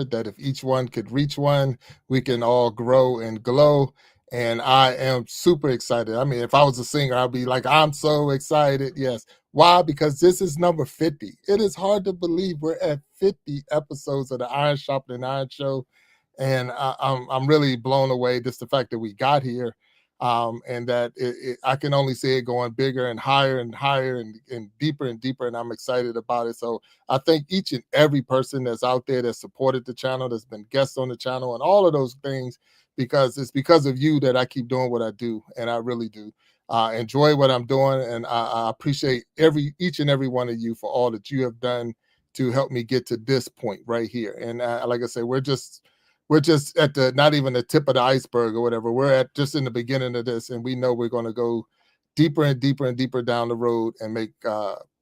that if each one could reach one, we can all grow and glow. And I am super excited. I mean, if I was a singer, I'd be like, I'm so excited. Yes. Why? Because this is number 50. It is hard to believe we're at 50 episodes of the Iron Sharpening Iron Show. And I'm really blown away just the fact that we got here. And that I can only see it going bigger and higher and deeper and deeper. And I'm excited about it. So I thank each and every person that's out there that supported the channel, that's been guests on the channel and all of those things, because it's because of you that I keep doing what I do. And I really do enjoy what I'm doing. And I appreciate each and every one of you for all that you have done to help me get to this point right here. And like I said, we're just at the, not even the tip of the iceberg or whatever. We're at just in the beginning of this, and we know we're going to go deeper and deeper and deeper down the road and make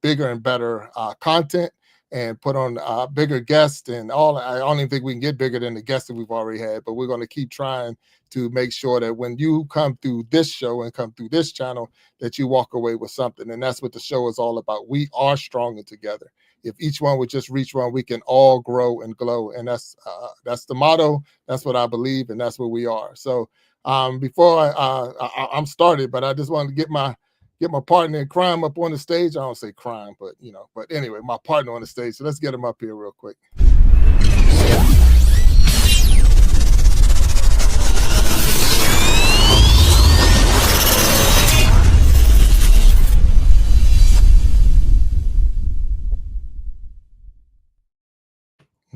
bigger and better content and put on bigger guests and all. I don't even think we can get bigger than the guests that we've already had, but we're going to keep trying to make sure that when you come through this show and come through this channel, that you walk away with something. And that's what the show is all about. We are stronger together. If each one would just reach one, we can all grow and glow. And that's the motto. That's what I believe, and that's what we are. So before I'm started, but I just wanted to get my partner in crime up on the stage. I don't say crime, but but anyway, my partner on the stage. So let's get him up here real quick.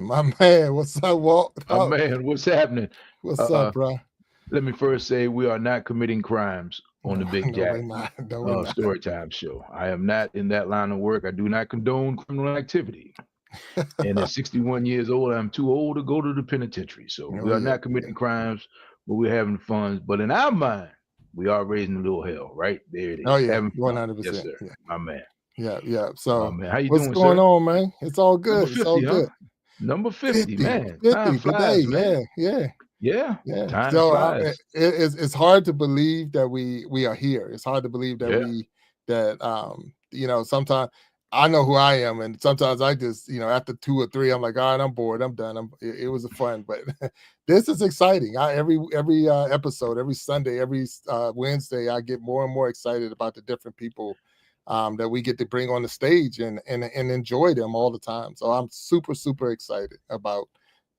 My man, what's up, Walt? Oh man, what's happening? What's up, bro? Let me first say we are not committing crimes on the Big Jack Storytime Show. I am not in that line of work. I do not condone criminal activity. And at 61 years old, I'm too old to go to the penitentiary. So we are not committing crimes, but we're having fun. But in our mind, we are raising a little hell, right? There it is. Oh yeah, having 100%. Yes, sir. Yeah. My man. Yeah. So man. How you what's doing, going sir? on, man? It's all good. Number 50, it's all good. Number 50, man. 50 Time flies, today. man. Yeah. Time So flies. It's hard to believe that we are here. It's hard to believe that sometimes I know who I am, and sometimes I just after 2 or 3, I'm like, all right, I'm bored, I'm done. It was fun, but this is exciting. Every episode, every Sunday, every Wednesday, I get more and more excited about the different people that we get to bring on the stage and enjoy them all the time. So I'm super, super excited about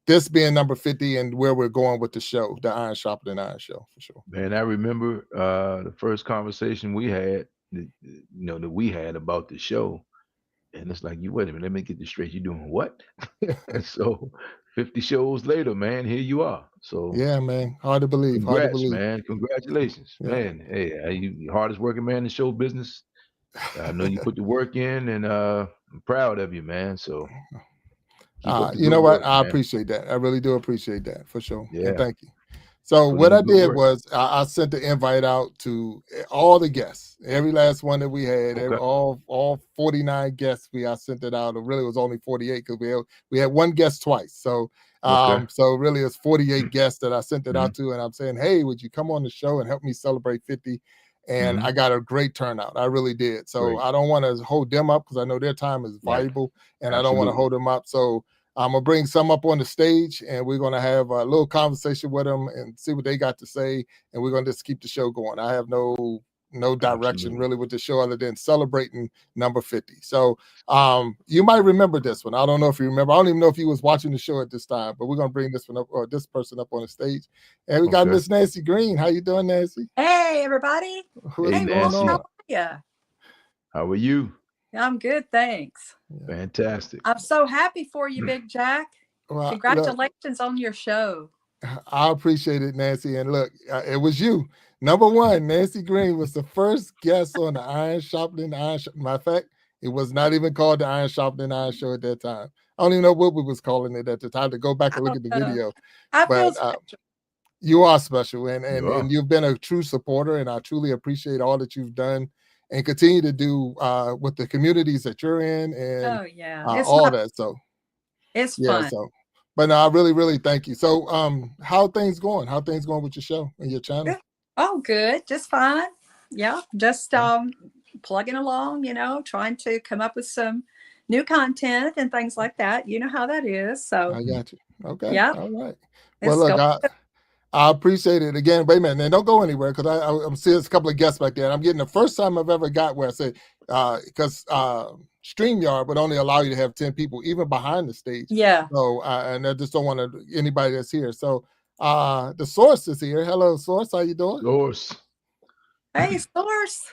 this being number 50 and where we're going with the show, the Iron Sharpening Iron Show, for sure. Man, I remember the first conversation we had, that we had about the show. And it's like, wait a minute, let me get this straight. You doing what? So 50 shows later, man, here you are. So yeah, man, hard to believe. Congrats, man. Congratulations, man. Hey, you hardest working man in the show business. I know you put the work in, and I'm proud of you, man. So you know what? I appreciate that. I really do appreciate that, for sure. Yeah. And thank you. So what I did was I sent the invite out to all the guests, every last one that we had, all 49 guests. I sent it out. It really was only 48 because we had one guest twice. So so really it's 48 guests that I sent it out to, and I'm saying, hey, would you come on the show and help me celebrate 50? And I got a great turnout. I really did. So I don't want to hold them up because I know their time is valuable, and I don't want to hold them up. So I'm going to bring some up on the stage, and we're going to have a little conversation with them and see what they got to say. And we're going to just keep the show going. I have no direction really with the show other than celebrating number 50. So you might remember this one. I don't know if you remember. I don't even know if you was watching the show at this time, but we're going to bring this one up, or this person up on the stage. And we got Miss Nancy Green. How you doing, Nancy? Hey, everybody. Hey, Nancy. How are you? How are you? I'm good, thanks. Fantastic. I'm so happy for you, Big Jack. Well, congratulations on your show. I appreciate it, Nancy. And look, it was you. Number one, Nancy Green was the first guest on the Iron Sharpening Iron Show. Matter of fact, it was not even called the Iron Sharpening Iron Show at that time. I don't even know what we was calling it at the time. To go back and look at the video. I feel special. You are special, and you've been a true supporter, and I truly appreciate all that you've done and continue to do with the communities that you're in, and all that. So it's fun. So, but no, I really, really thank you. So, how are things going? How are things going with your show and your channel? Oh, good, just fine. Yeah, just plugging along. Trying to come up with some new content and things like that. You know how that is. So I got you. Okay. yeah, All right. Well, it's look, going. I appreciate it again. Wait a minute, and don't go anywhere because I'm seeing a couple of guests back there. And I'm getting the first time I've ever got where I say because StreamYard would only allow you to have 10 people even behind the stage. Yeah. So and I just don't want anybody that's here. So the Source is here. Hello, Source. How you doing? Source. Hey, Source.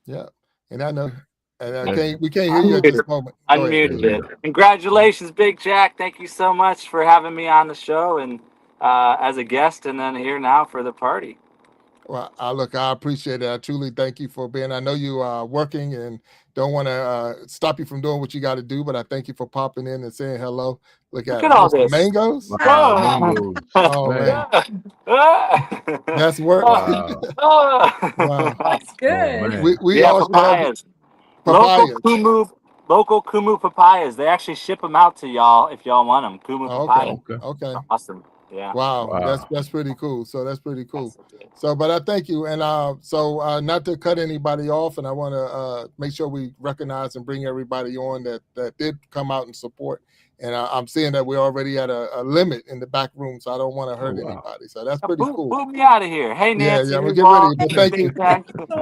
Yeah, and I know. And we can't hear you at this moment. Unmuted it. Congratulations, Big Jack. Thank you so much for having me on the show and as a guest, and then here now for the party. Well, look, I appreciate it. I truly thank you for being. I know you are working and don't want to stop you from doing what you got to do, but I thank you for popping in and saying hello. Look at all this. Mangoes. Wow, mangoes. Oh man, that's work. Wow. That's good. Oh, we all papayas. Local Kumu papayas. They actually ship them out to y'all if y'all want them. Kumu papayas. Okay. Awesome. Yeah. Wow. That's pretty cool. So that's pretty cool. So, but I thank you. And so not to cut anybody off, and I want to make sure we recognize and bring everybody on that did come out and support. And I'm seeing that we're already at a limit in the back room, so I don't want to hurt anybody. So that's pretty cool. Move me out of here. Hey, Nancy. Yeah, we'll get ready. But thank you.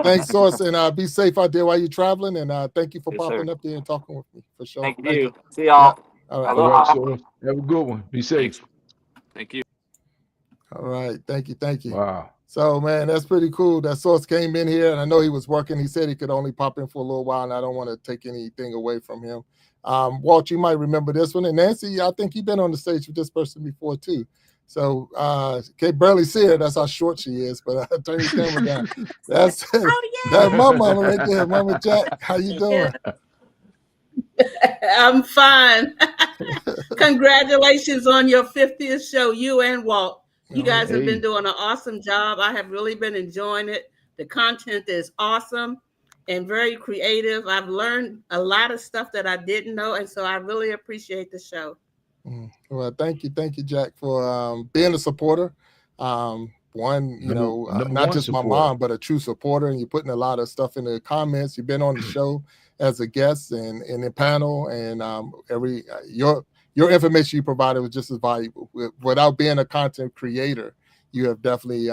Thanks, Source, and be safe out there while you're traveling. And thank you for popping up there and talking with me for sure. Thank you. See y'all. Yeah. All right. All right, Source. Have a good one. Be safe. Thank you. All right. Thank you. Wow. So, man, that's pretty cool. That Source came in here, and I know he was working. He said he could only pop in for a little while, and I don't want to take anything away from him. Walt, you might remember this one. And Nancy, I think you've been on the stage with this person before, too. So, can't barely see her. That's how short she is, but turn the camera down. That's that's my mama right there, Mama Jack. How you doing? I'm fine. Congratulations on your 50th show, you and Walt. You guys have been doing an awesome job. I have really been enjoying it. The content is awesome and very creative. I've learned a lot of stuff that I didn't know, and so I really appreciate the show. Well, thank you, Jack, for being a supporter. Not just my mom, but a true supporter, and you're putting a lot of stuff in the comments. You've been on the show as a guest and in the panel, and your information you provided was just as valuable. Without being a content creator, you have definitely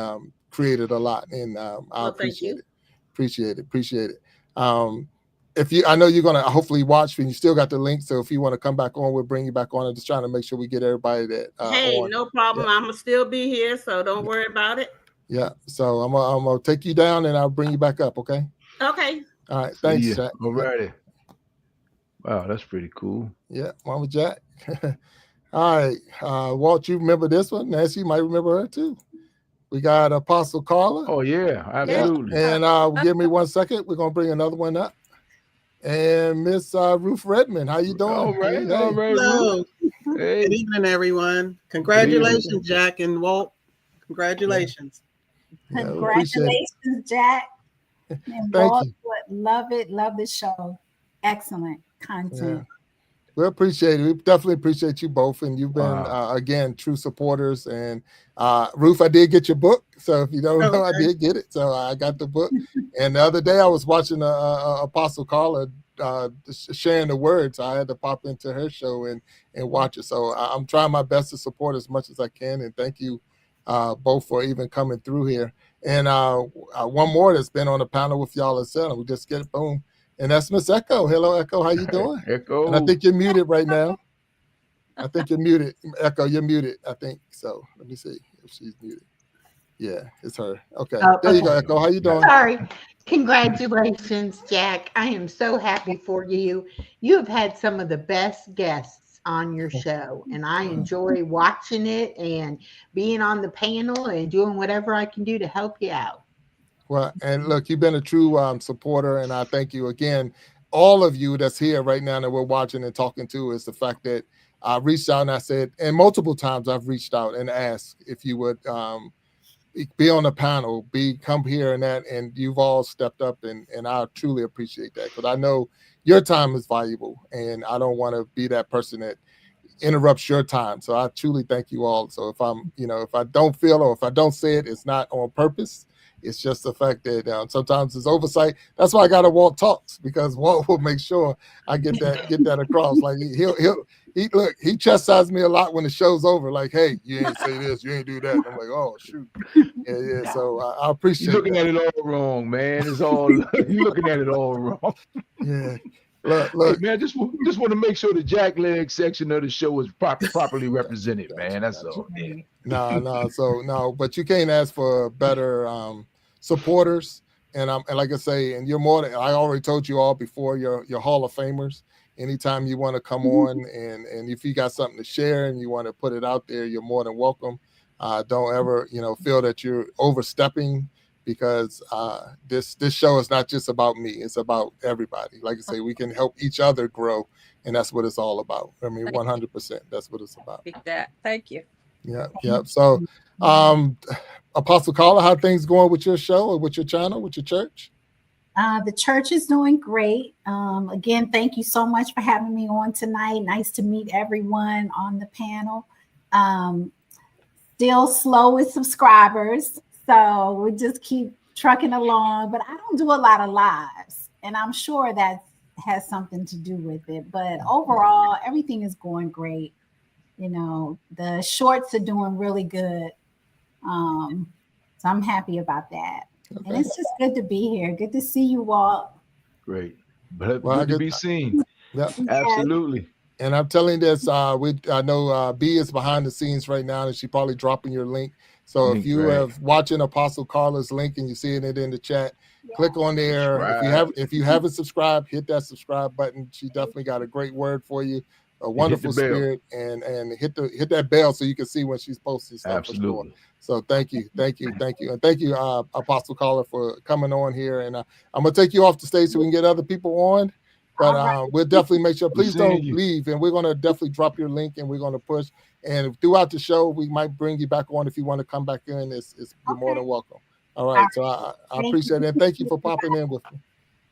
created a lot, and I appreciate it. Appreciate it. I know you're gonna hopefully watch, and you still got the link. So if you want to come back on, we'll bring you back on. I'm just trying to make sure we get everybody that. On. No problem. Yeah. I'm gonna still be here, so don't worry about it. Yeah. So I'm gonna take you down, and I'll bring you back up. Okay. Okay. All right. Thanks, Jack. All righty. Wow, that's pretty cool. Yeah, Mama Jack. All right, Walt, you remember this one? Nancy, you might remember her too. We got Apostle Carla. Oh yeah, absolutely. Yeah. And give me 1 second. We're gonna bring another one up. And Miss Ruth Redmond, how you doing? All right. Hello. Hey. Good evening, everyone. Congratulations, Jack and Walt. Congratulations. Yeah, congratulations, Jack. And Walt, love it. Love the show. Excellent content. Yeah. We appreciate it. We definitely appreciate you both. And you've been, again, true supporters. And Ruth, I did get your book. So if you don't know, I did get it. So I got the book. And the other day I was watching Apostle Carla sharing the words. I had to pop into her show and watch it. So I'm trying my best to support as much as I can. And thank you both for even coming through here. And one more that's been on the panel with y'all as well. We just get it, boom. And that's Miss Echo. Hello, Echo. How you doing? Echo. And I think you're muted right now. I think you're muted. Echo, you're muted, I think. So let me see if she's muted. Yeah, it's her. Okay. There you go, Echo. How you doing? Sorry. Congratulations, Jack. I am so happy for you. You have had some of the best guests on your show, and I enjoy watching it and being on the panel and doing whatever I can do to help you out. Well, and look, you've been a true supporter, and I thank you again. All of you that's here right now that we're watching and talking to is the fact that I reached out and I said, and multiple times I've reached out and asked if you would be on the panel, come here and that, and you've all stepped up, and I truly appreciate that because I know your time is valuable, and I don't want to be that person that interrupts your time. So I truly thank you all. So if I'm, if I don't feel or if I don't say it, it's not on purpose. It's just the fact that sometimes it's oversight. That's why I got to Walt Talks, because Walt will make sure I get that across. Like he chastised me a lot when the show's over. Like, hey, you ain't say this, you ain't do that. And I'm like, oh shoot, yeah. So I appreciate. You're looking that. at it all wrong, man. It's all you're looking at it all wrong. Yeah. Look. Hey, man, just want to make sure the jackleg section of the show is properly represented, man. That's all. Yeah. No. But you can't ask for better supporters. And like I say, and you're more than, I already told you all before, you're Hall of Famers. Anytime you want to come on and if you got something to share and you want to put it out there, you're more than welcome. Don't ever, feel that you're overstepping, because this show is not just about me. It's about everybody. Like I say, we can help each other grow, and that's what it's all about. I mean, 100%. That's what it's about. Thank you. Yeah. So, Apostle Carla, how things going with your show or with your channel, with your church? The church is doing great. Again, thank you so much for having me on tonight. Nice to meet everyone on the panel. Still slow with subscribers, so we just keep trucking along. But I don't do a lot of lives, and I'm sure that has something to do with it. But overall, everything is going great. The shorts are doing really good. So I'm happy about that. Okay. And it's just good to be here. Good to see you all. Great. But good to be seen. Yeah, absolutely. And I'm telling this, I know B is behind the scenes right now, and she's probably dropping your link. So if you have watching Apostle Carla's link and you're seeing it in the chat, click on there. If you haven't subscribed, hit that subscribe button. She definitely got a great word for you. A wonderful spirit, and hit that bell so you can see when she's posting stuff. Absolutely. For sure. So thank you, and thank you, Apostle Carla, for coming on here. And I'm gonna take you off the stage so we can get other people on. But we'll definitely make sure. Please don't leave, and we're gonna definitely drop your link, and we're gonna push. And throughout the show, we might bring you back on if you want to come back in. You're more than welcome. All right. So I appreciate it, and thank you for popping in with me,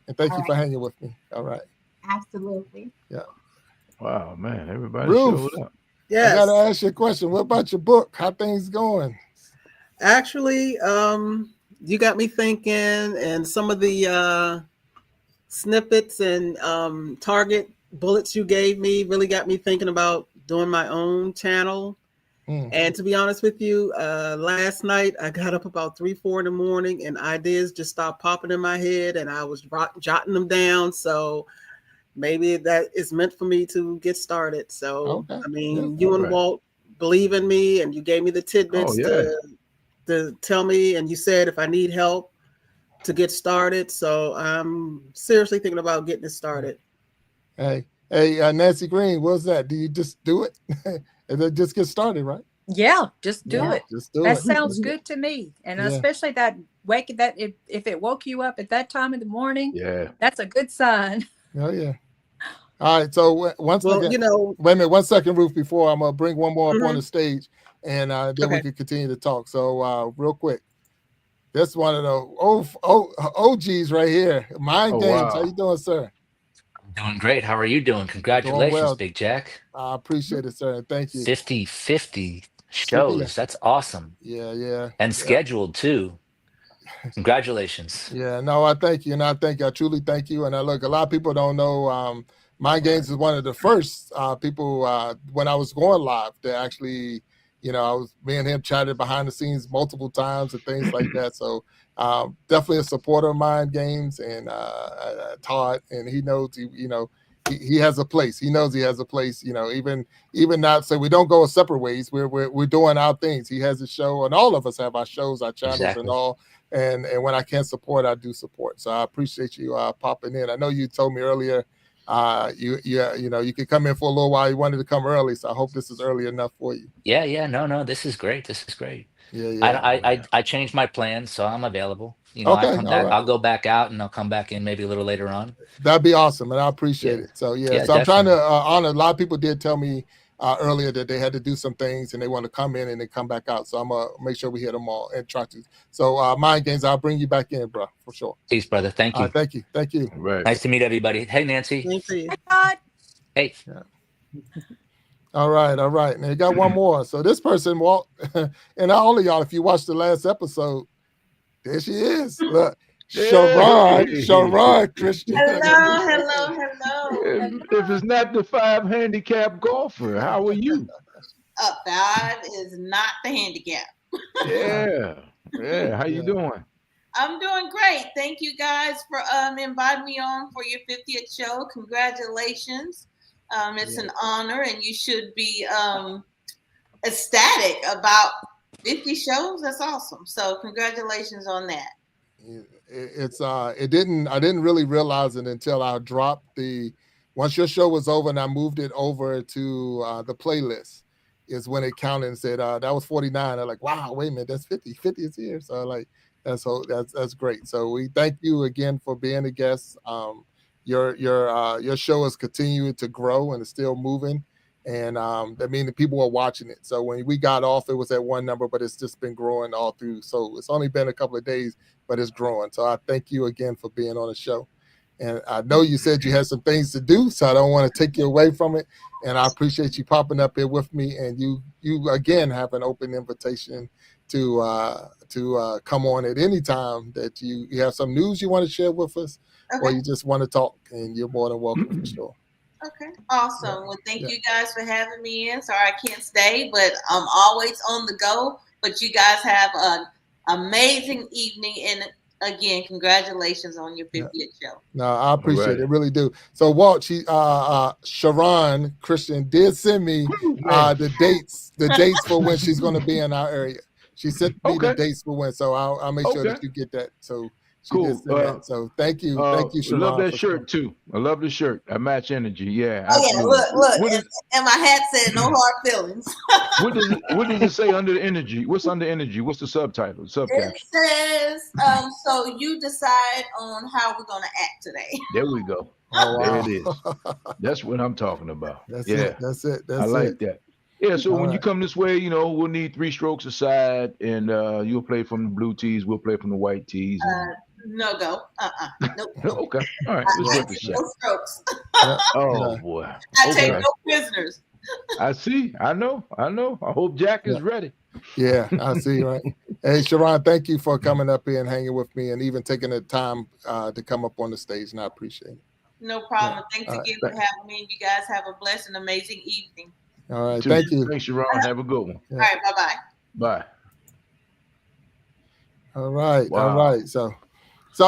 and thank you for hanging with me. All right. Absolutely. Yeah. Wow, man, everybody showed up. Yes. I gotta ask you a question. What about your book? How things going? Actually, you got me thinking, and some of the snippets and target bullets you gave me really got me thinking about doing my own channel. And to be honest with you, last night I got up about 3-4 in the morning, and ideas just stopped popping in my head, and I was jotting them down. So maybe that is meant for me to get started. So, I mean, you and Walt believe in me, and you gave me the tidbits to tell me, and you said if I need help to get started. So I'm seriously thinking about getting it started. Hey, Nancy Green, what's that? Do you just do it? And then just get started, right? Yeah, just do it. Just do that it. Sounds good to me. And especially that if it woke you up at that time in the morning, that's a good sign. Oh yeah. All right, so wait a minute, 1 second, Ruth, before I'm gonna bring one more up on the stage, and then we can continue to talk. So real quick, this one of the OGs right here, Mind Games. Wow. How you doing, sir? I'm doing great. How are you doing? Congratulations, Big Jack. I appreciate it, sir. Thank you. 50 shows. That's awesome. Yeah. And scheduled too. Congratulations. Yeah, no, I thank you, and I truly thank you. And I look, a lot of people don't know. Mind Games is one of the first people when I was going live to actually, me and him chatted behind the scenes multiple times and things like that. So definitely a supporter of Mind Games, and Todd, and he knows, he has a place. He knows he has a place. Even not, so we don't go separate ways. We're doing our things. He has a show, and all of us have our shows, our channels, and all. And when I can support, I do support. So I appreciate you popping in. I know you told me earlier. You could come in for a little while. You wanted to come early, so I hope this is early enough for you. Yeah. No, this is great. Yeah. I changed my plans, so I'm available. Okay, I come back. Right. I'll go back out, and I'll come back in maybe a little later on. That'd be awesome, and I appreciate it. So so definitely. I'm trying to honor. A lot of people did tell me earlier that they had to do some things and they want to come in and then come back out. So I'm gonna make sure we hit them all and try to. So Mind Games, I'll bring you back in, bro, for sure. Peace, brother. Thank you. Thank you. Right. Nice to meet everybody. Hey, Nancy. Thank you. Hey, Todd. Hey. Yeah. All right. And you got one more. So this person, Walt, and all of y'all, if you watched the last episode, There she is. Look. Sharon Christian. Hello. If it's not the 5 handicap golfer, how are you? That is not the handicap. Yeah. How you doing? I'm doing great. Thank you guys for inviting me on for your 50th show. Congratulations. It's an honor, and you should be ecstatic about 50 shows. That's awesome. So congratulations on that. I didn't really realize it until I dropped once your show was over and I moved it over to the playlist is when it counted and said that was 49. I'm like, wow, wait a minute, that's 50. 50 is here. So like that's great. So we thank you again for being a guest. Your show is continuing to grow and it's still moving. And that means the people are watching it. So when we got off, it was at one number, but it's just been growing all through. So it's only been a couple of days, but it's growing. So I thank you again for being on the show. And I know you said you had some things to do, so I don't want to take you away from it. And I appreciate you popping up here with me. And you again have an open invitation to come on at any time that you have some news you want to share with us, or you just want to talk. And you're more than welcome for sure. Okay, awesome. Well, thank you guys for having me in. Sorry I can't stay, but I'm always on the go. But you guys have an amazing evening. And again, congratulations on your 50th show. No, I appreciate it. Really do. So Walt, Sharon Christian did send me the dates for when she's going to be in our area. She sent me the dates for when, so I'll make sure that you get that. So cool. So thank you, Sharon. I love that shirt too. I love the shirt. I match energy. Yeah. Look. And my hat said no hard feelings. What does it say under the energy? What's under energy? What's the subtitle? Subcaption? It says, so you decide on how we're gonna act today. There we go. Oh, wow. There it is. That's what I'm talking about. That's it. I like that. Yeah, so when you come this way, we'll need 3 strokes aside, and you'll play from the blue tees, we'll play from the white tees. No go. Nope. Okay. All right. Let's get the shot. No strokes. Oh boy. I take no prisoners. I see. I know. I hope Jack is ready. Yeah, I see. Right. Hey, Sharon, thank you for coming up here and hanging with me, and even taking the time to come up on the stage, and I appreciate it. No problem. Thanks again for having me. You guys have a blessed and amazing evening. All right. Thank you. Thanks, Sharon. Have a good one. All right. Bye-bye. Bye. All right. Wow. All right. So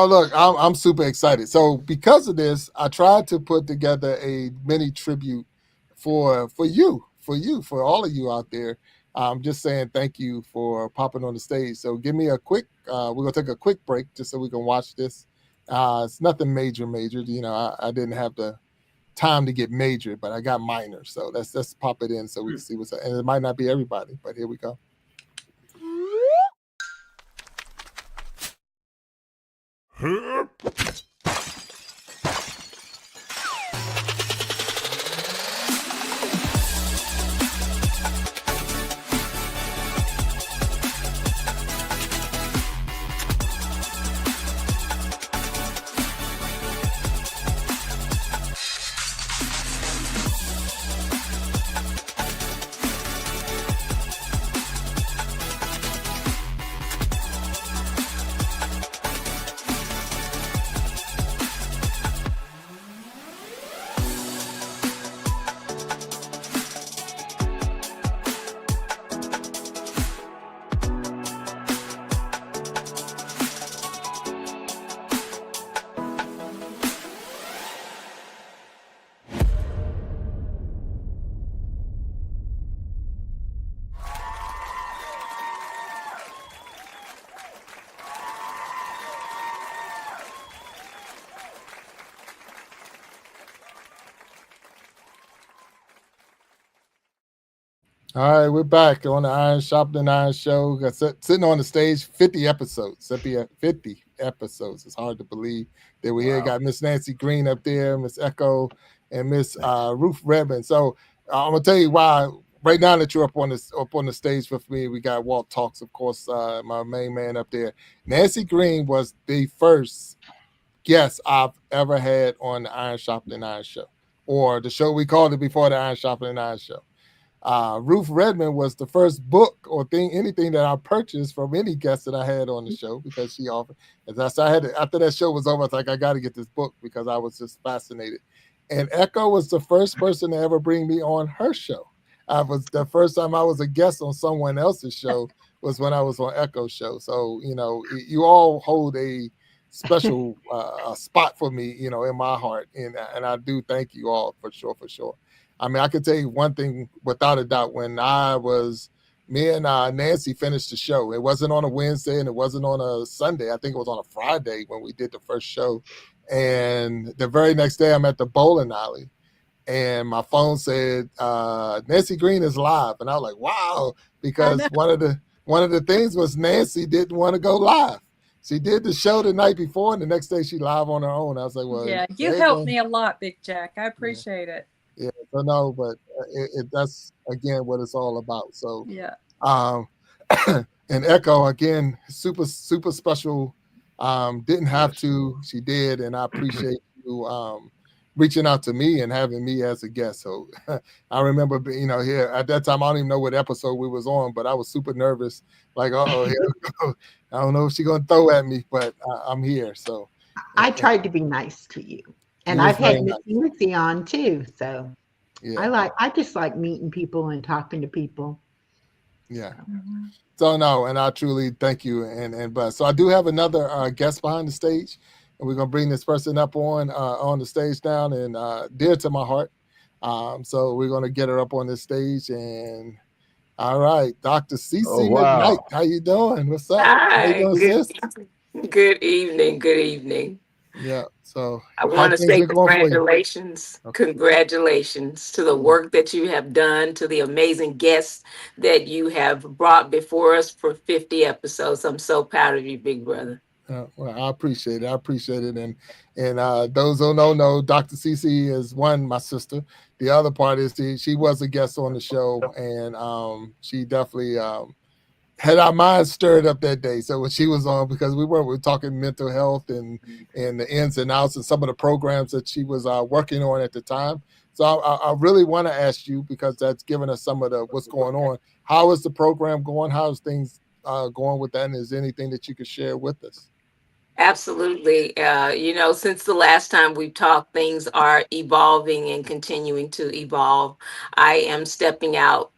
look, I'm super excited. So because of this, I tried to put together a mini tribute for you, for all of you out there. I'm just saying thank you for popping on the stage. So give me a quick, we're going to take a quick break just so we can watch this. It's nothing major. I didn't have the time to get major, but I got minor. So let's pop it in so we can see what's up. And it might not be everybody, but here we go. All right, we're back on the Iron Sharpening Iron show. Sitting on the stage, 50 episodes. 50 episodes. It's hard to believe that we're here. Got Miss Nancy Green up there, Miss Echo, and Miss Ruth Redmond. So I'm gonna tell you why. Right now that you're up on the stage with me, we got Walt Talks, of course, my main man up there. Nancy Green was the first guest I've ever had on the Iron Sharpening Iron show, or the show we called it before the Iron Sharpening Iron show. Ruth Redmond was the first book or anything that I purchased from any guest that I had on the show, because she offered. As I said, after that show was over, I was like, I got to get this book because I was just fascinated. And Echo was the first person to ever bring me on her show. I was the first time I was a guest on someone else's show was when I was on Echo's show. So, you all hold a special spot for me, in my heart. And I do thank you all for sure, for sure. I mean, I can tell you one thing without a doubt. When me and Nancy finished the show, it wasn't on a Wednesday and it wasn't on a Sunday. I think it was on a Friday when we did the first show. And the very next day I'm at the bowling alley and my phone said, Nancy Green is live. And I was like, wow, because one of the things was Nancy didn't want to go live. She did the show the night before and the next day she live on her own. I was like, well, yeah, you helped me a lot, Big Jack. I appreciate it. Yeah, so no, but that's again what it's all about. So yeah, and Echo again, super special. Didn't have to, she did, and I appreciate you reaching out to me and having me as a guest. So I remember, here at that time, I don't even know what episode we was on, but I was super nervous. Like, here we go. I don't know if she's gonna throw at me, but I'm here. So I tried to be nice to you. And I've had Lucy on too, so yeah. I just like meeting people and talking to people. Yeah. So no, and I truly thank you and bless. So I do have another guest behind the stage, and we're gonna bring this person up on the stage down and dear to my heart. So we're gonna get her up on this stage and. All right, Dr. CC McKnight, how you doing? What's up? Hi, how you doing, sis? Good evening. Good evening. Yeah. So I want to say congratulations. Congratulations to the work that you have done, to the amazing guests that you have brought before us for 50 episodes. I'm so proud of you, big brother. Well, I appreciate it. And those who don't know, Dr. CC is my sister. The other part is she was a guest on the show, and she definitely had our minds stirred up that day. So when she was on, because we were talking mental health and the ins and outs and some of the programs that she was working on at the time. So I really want to ask you, because that's given us some of what's going on. How is the program going? How's things going with that? And is there anything that you could share with us? Absolutely. Since the last time we talked, things are evolving and continuing to evolve. I am stepping out,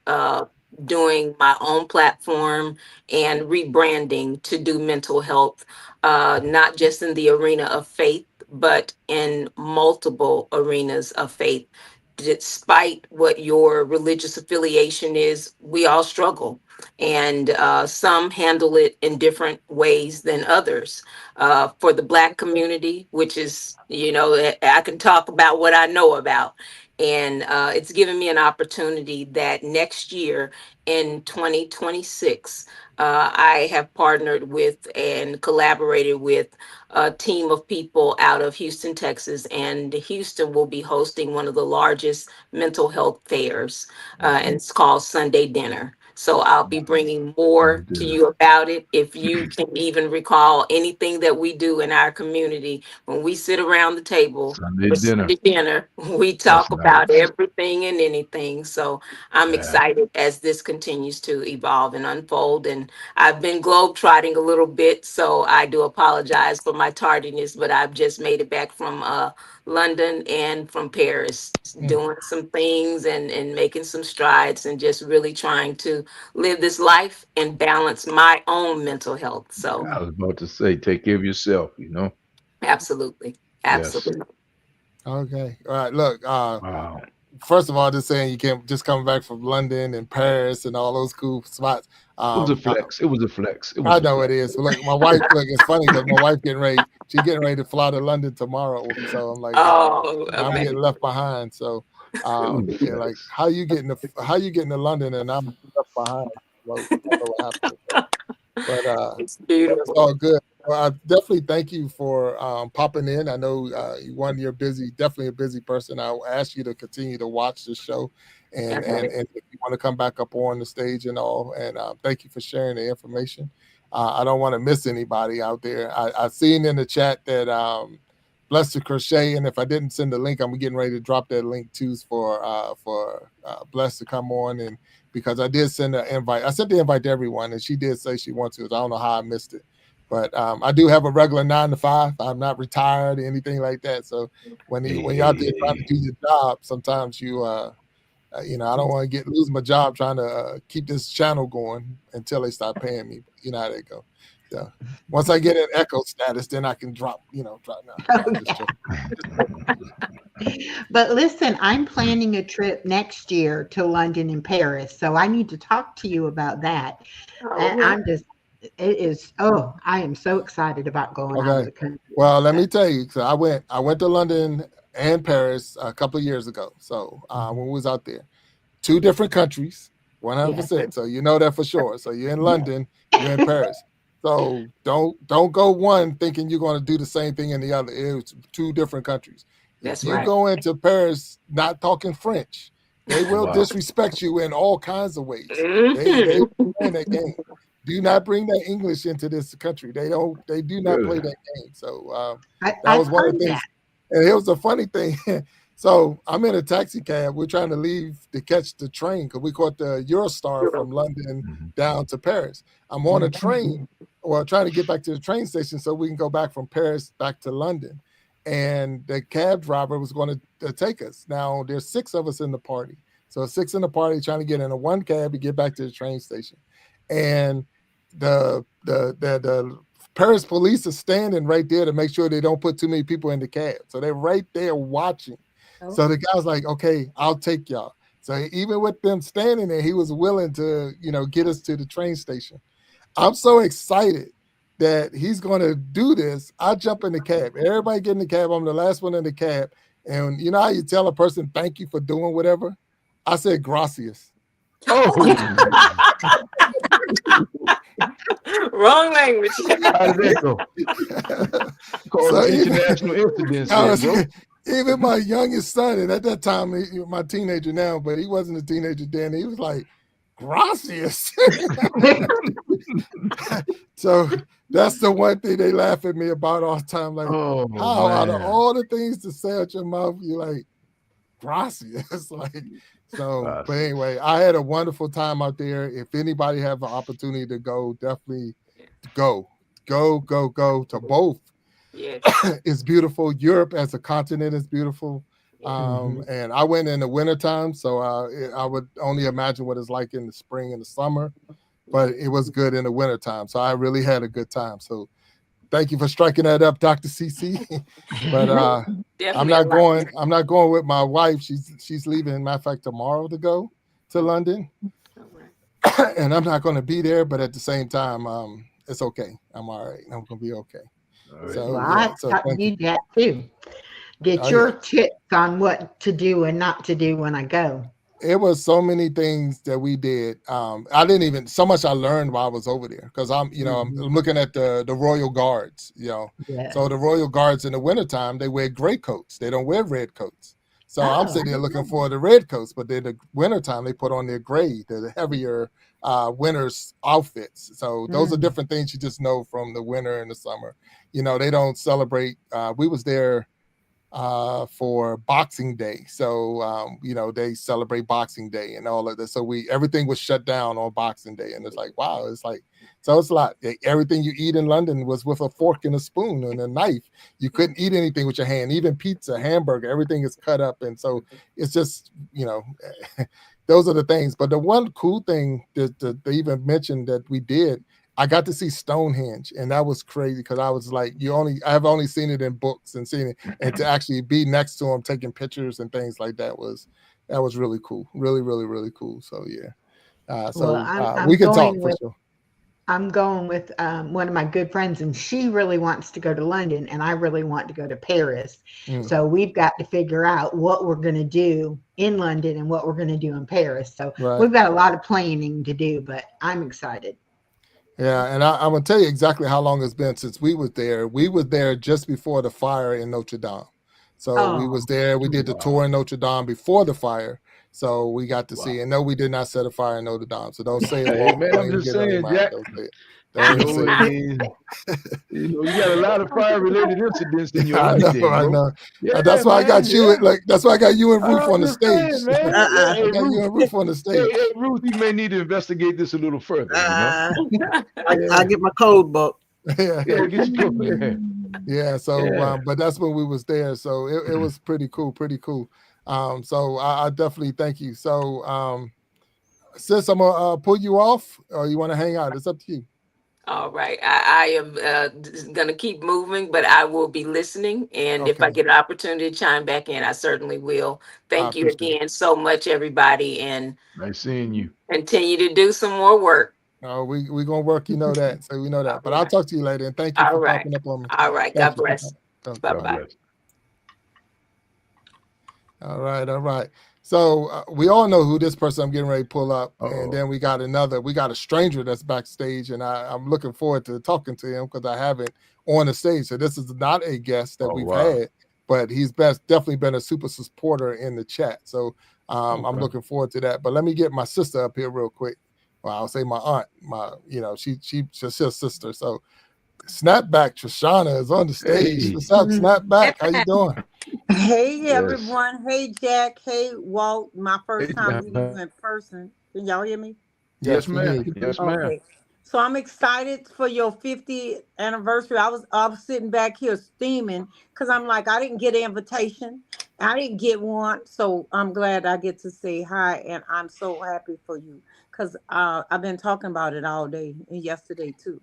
doing my own platform and rebranding to do mental health, not just in the arena of faith, but in multiple arenas of faith. Despite what your religious affiliation is, we all struggle. And some handle it in different ways than others. For the Black community, which is, I can talk about what I know about. And it's given me an opportunity that next year in 2026, I have partnered with and collaborated with a team of people out of Houston, Texas. And Houston will be hosting one of the largest mental health fairs, and it's called Sunday Dinner. So I'll be bringing more to you about it. If you can even recall anything that we do in our community, when we sit around the table for Sunday dinner, we talk about everything and anything. So I'm excited as this continues to evolve and unfold. And I've been globetrotting a little bit, so I do apologize for my tardiness, but I've just made it back from London and from Paris, doing some things and making some strides and just really trying to live this life and balance my own mental health. So I was about to say, take care of yourself, Absolutely. Absolutely. Yes. Okay. All right. Look, wow. First of all, just saying you can't just come back from London and Paris and all those cool spots. It was a flex. It was a flex. I know it is. Look, my wife. Look, it's funny because my wife she's getting ready to fly to London tomorrow. So I'm like, I'm getting left behind. So, like, how you getting to London and I'm left behind? Like, I don't know what happened. But it's beautiful. It's all good. Well, I definitely thank you for popping in. I know you're definitely a busy person. I'll ask you to continue to watch the show, and if you want to come back up on the stage and all. And thank you for sharing the information. I don't want to miss anybody out there. I seen in the chat that Blessed to Crochet. And if I didn't send the link, I'm getting ready to drop that link too for Blessed to come on. And because I did send an invite, I sent the invite to everyone, and she did say she wants to. I don't know how I missed it. But I do have a regular 9 to 5. I'm not retired or anything like that. So when y'all just trying to do your job, sometimes you you know, I don't want to lose my job trying to keep this channel going until they start paying me. But you know how they go. So once I get an echo status, then I can drop now. But listen, I'm planning a trip next year to London and Paris, so I need to talk to you about that. I am so excited about going out of the country. Well, let me tell you, so I went to London and Paris a couple of years ago. So when we was out there, 2 different countries, 100%. So you know that for sure. So you're in London, you're in Paris. So don't go one thinking you're going to do the same thing in the other. It's 2 different countries. That's if you right. go into Paris not talking French, they will disrespect you in all kinds of ways. They play that game. Do not bring that English into this country. They do not play that game. So that was one of the things. And it was a funny thing. So I'm in a taxi cab. We're trying to leave to catch the train because we caught the Eurostar from London down to Paris. I'm on a train, trying to get back to the train station so we can go back from Paris back to London. And the cab driver was going to take us. Now there's 6 of us in the party. So 6 in the party trying to get in a one cab to get back to the train station. And the Paris police are standing right there to make sure they don't put too many people in the cab. So they're right there watching. Oh. So the guy's like, okay, I'll take y'all. So even with them standing there, he was willing to, get us to the train station. I'm so excited that he's going to do this. I jump in the cab. Everybody get in the cab. I'm the last one in the cab. And you know how you tell a person, thank you for doing whatever? I said, gracias. Oh. Wrong language. How did that go? So international incidents. Even my youngest son, and at that time, my teenager now, but he wasn't a teenager then. He was like, gracias. So that's the one thing they laugh at me about all the time. Like, how out of all the things to say out your mouth, you're like, gracias. But anyway, I had a wonderful time out there. If anybody have an opportunity to go, definitely go to both. Yes. It's beautiful. Europe as a continent is beautiful. And I went in the wintertime, so I would only imagine what it's like in the spring and the summer, but it was good in the wintertime. So I really had a good time. So thank you for striking that up, Dr. CC. But I'm not going with my wife. She's leaving, matter of fact, tomorrow to go to London. And I'm not going to be there, but at the same time, it's okay. I'm all right. I'm going to be okay. Right. So, I need that too. Get your tips on what to do and not to do when I go. It was so many things that we did. I didn't even so much I learned while I was over there because I'm looking at the Royal Guards, Yeah. So the Royal Guards in the wintertime, they wear gray coats. They don't wear red coats. So I'm sitting there looking for the red coats, but in the wintertime, they put on their gray, the heavier winter's outfits. So those are different things you just know from the winter and the summer. They don't celebrate. We was there for Boxing Day. So, they celebrate Boxing Day and all of this. So everything was shut down on Boxing Day. And it's like, wow, it's a lot. Everything you eat in London was with a fork and a spoon and a knife. You couldn't eat anything with your hand, even pizza, hamburger, everything is cut up. And so it's just, those are the things. But the one cool thing that they even mentioned that we did, I got to see Stonehenge, and that was crazy because I was like, I've only seen it in books and seen it, and to actually be next to him taking pictures and things like that was really cool, really, really, really cool. So yeah, we can talk for sure. I'm going with one of my good friends, and she really wants to go to London, and I really want to go to Paris. So we've got to figure out what we're going to do in London and what we're going to do in Paris. So we've got a lot of planning to do, but I'm excited. Yeah, and I'm going to tell you exactly how long it's been since we was there. We were there just before the fire in Notre Dame. So we was there. We did the tour in Notre Dame before the fire. So we got to see. And no, we did not set a fire in Notre Dame. So don't say it. Hey, man, I'm just saying, Jack. Don't say it. Don't say it. You got a lot of fire-related incidents in your life. I know. Yeah, that's why I got you. That's why I got you and Ruth on the stage. Saying, man. I got you and Ruth on the stage. Hey, Ruth, you may need to investigate this a little further. I get my code book. Yeah, get your code. Yeah. So, but that's when we was there. So it was pretty cool. So I definitely thank you. So, sis, I'm gonna pull you off, or you want to hang out? It's up to you. All right. I am going to keep moving, but I will be listening. And if I get an opportunity to chime back in, I certainly will. Thank you again so much, everybody. And nice seeing you. Continue to do some more work. Oh, we're going to work. You know that. So we know that. But I'll talk to you later. And thank you for popping up on me. All right. God bless. Bye-bye. All right. So we all know who this person I'm getting ready to pull up. And then we got a stranger that's backstage, and I'm looking forward to talking to him because I haven't on the stage. So this is not a guest that we've had, but he's definitely been a super supporter in the chat. So I'm looking forward to that. But let me get my sister up here real quick. Well, I'll say my aunt, she's her sister. So Snapback Trishana is on the stage. Hey. What's up, Snapback? How you doing? Hey everyone. Hey Jack. Hey Walt. My first time meeting you in person. Can y'all hear me? Yes, ma'am. Yes, ma'am. Okay. So I'm excited for your 50th anniversary. I was sitting back here steaming because I'm like, I didn't get an invitation. I didn't get one. So I'm glad I get to say hi, and I'm so happy for you because I've been talking about it all day and yesterday too.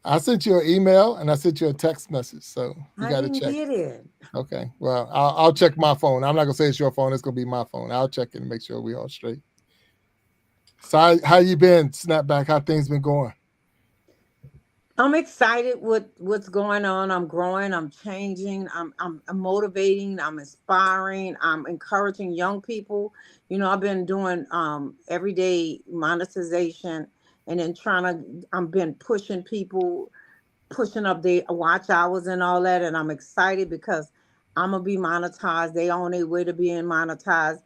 I sent you an email and I sent you a text message, so you got to check. I didn't get it. Okay, well, I'll check my phone. I'm not gonna say it's your phone. It's gonna be my phone. I'll check it and make sure we all straight. So how you been, Snapback? How things been going? I'm excited with what's going on. I'm growing. I'm changing. I'm motivating. I'm inspiring. I'm encouraging young people. I've been doing everyday monetization. And then I've been pushing up their watch hours and all that. And I'm excited because I'm going to be monetized. They on their way to being monetized.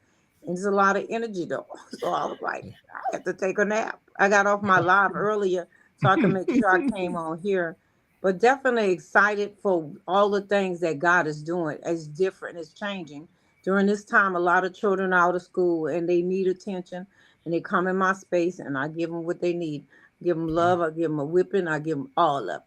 And there's a lot of energy though. So I was like, I have to take a nap. I got off my live earlier so I can make sure I came on here. But definitely excited for all the things that God is doing. It's different. It's changing. During this time, a lot of children are out of school and they need attention. And they come in my space and I give them what they need. Give them love. I give them a whipping. I give them all of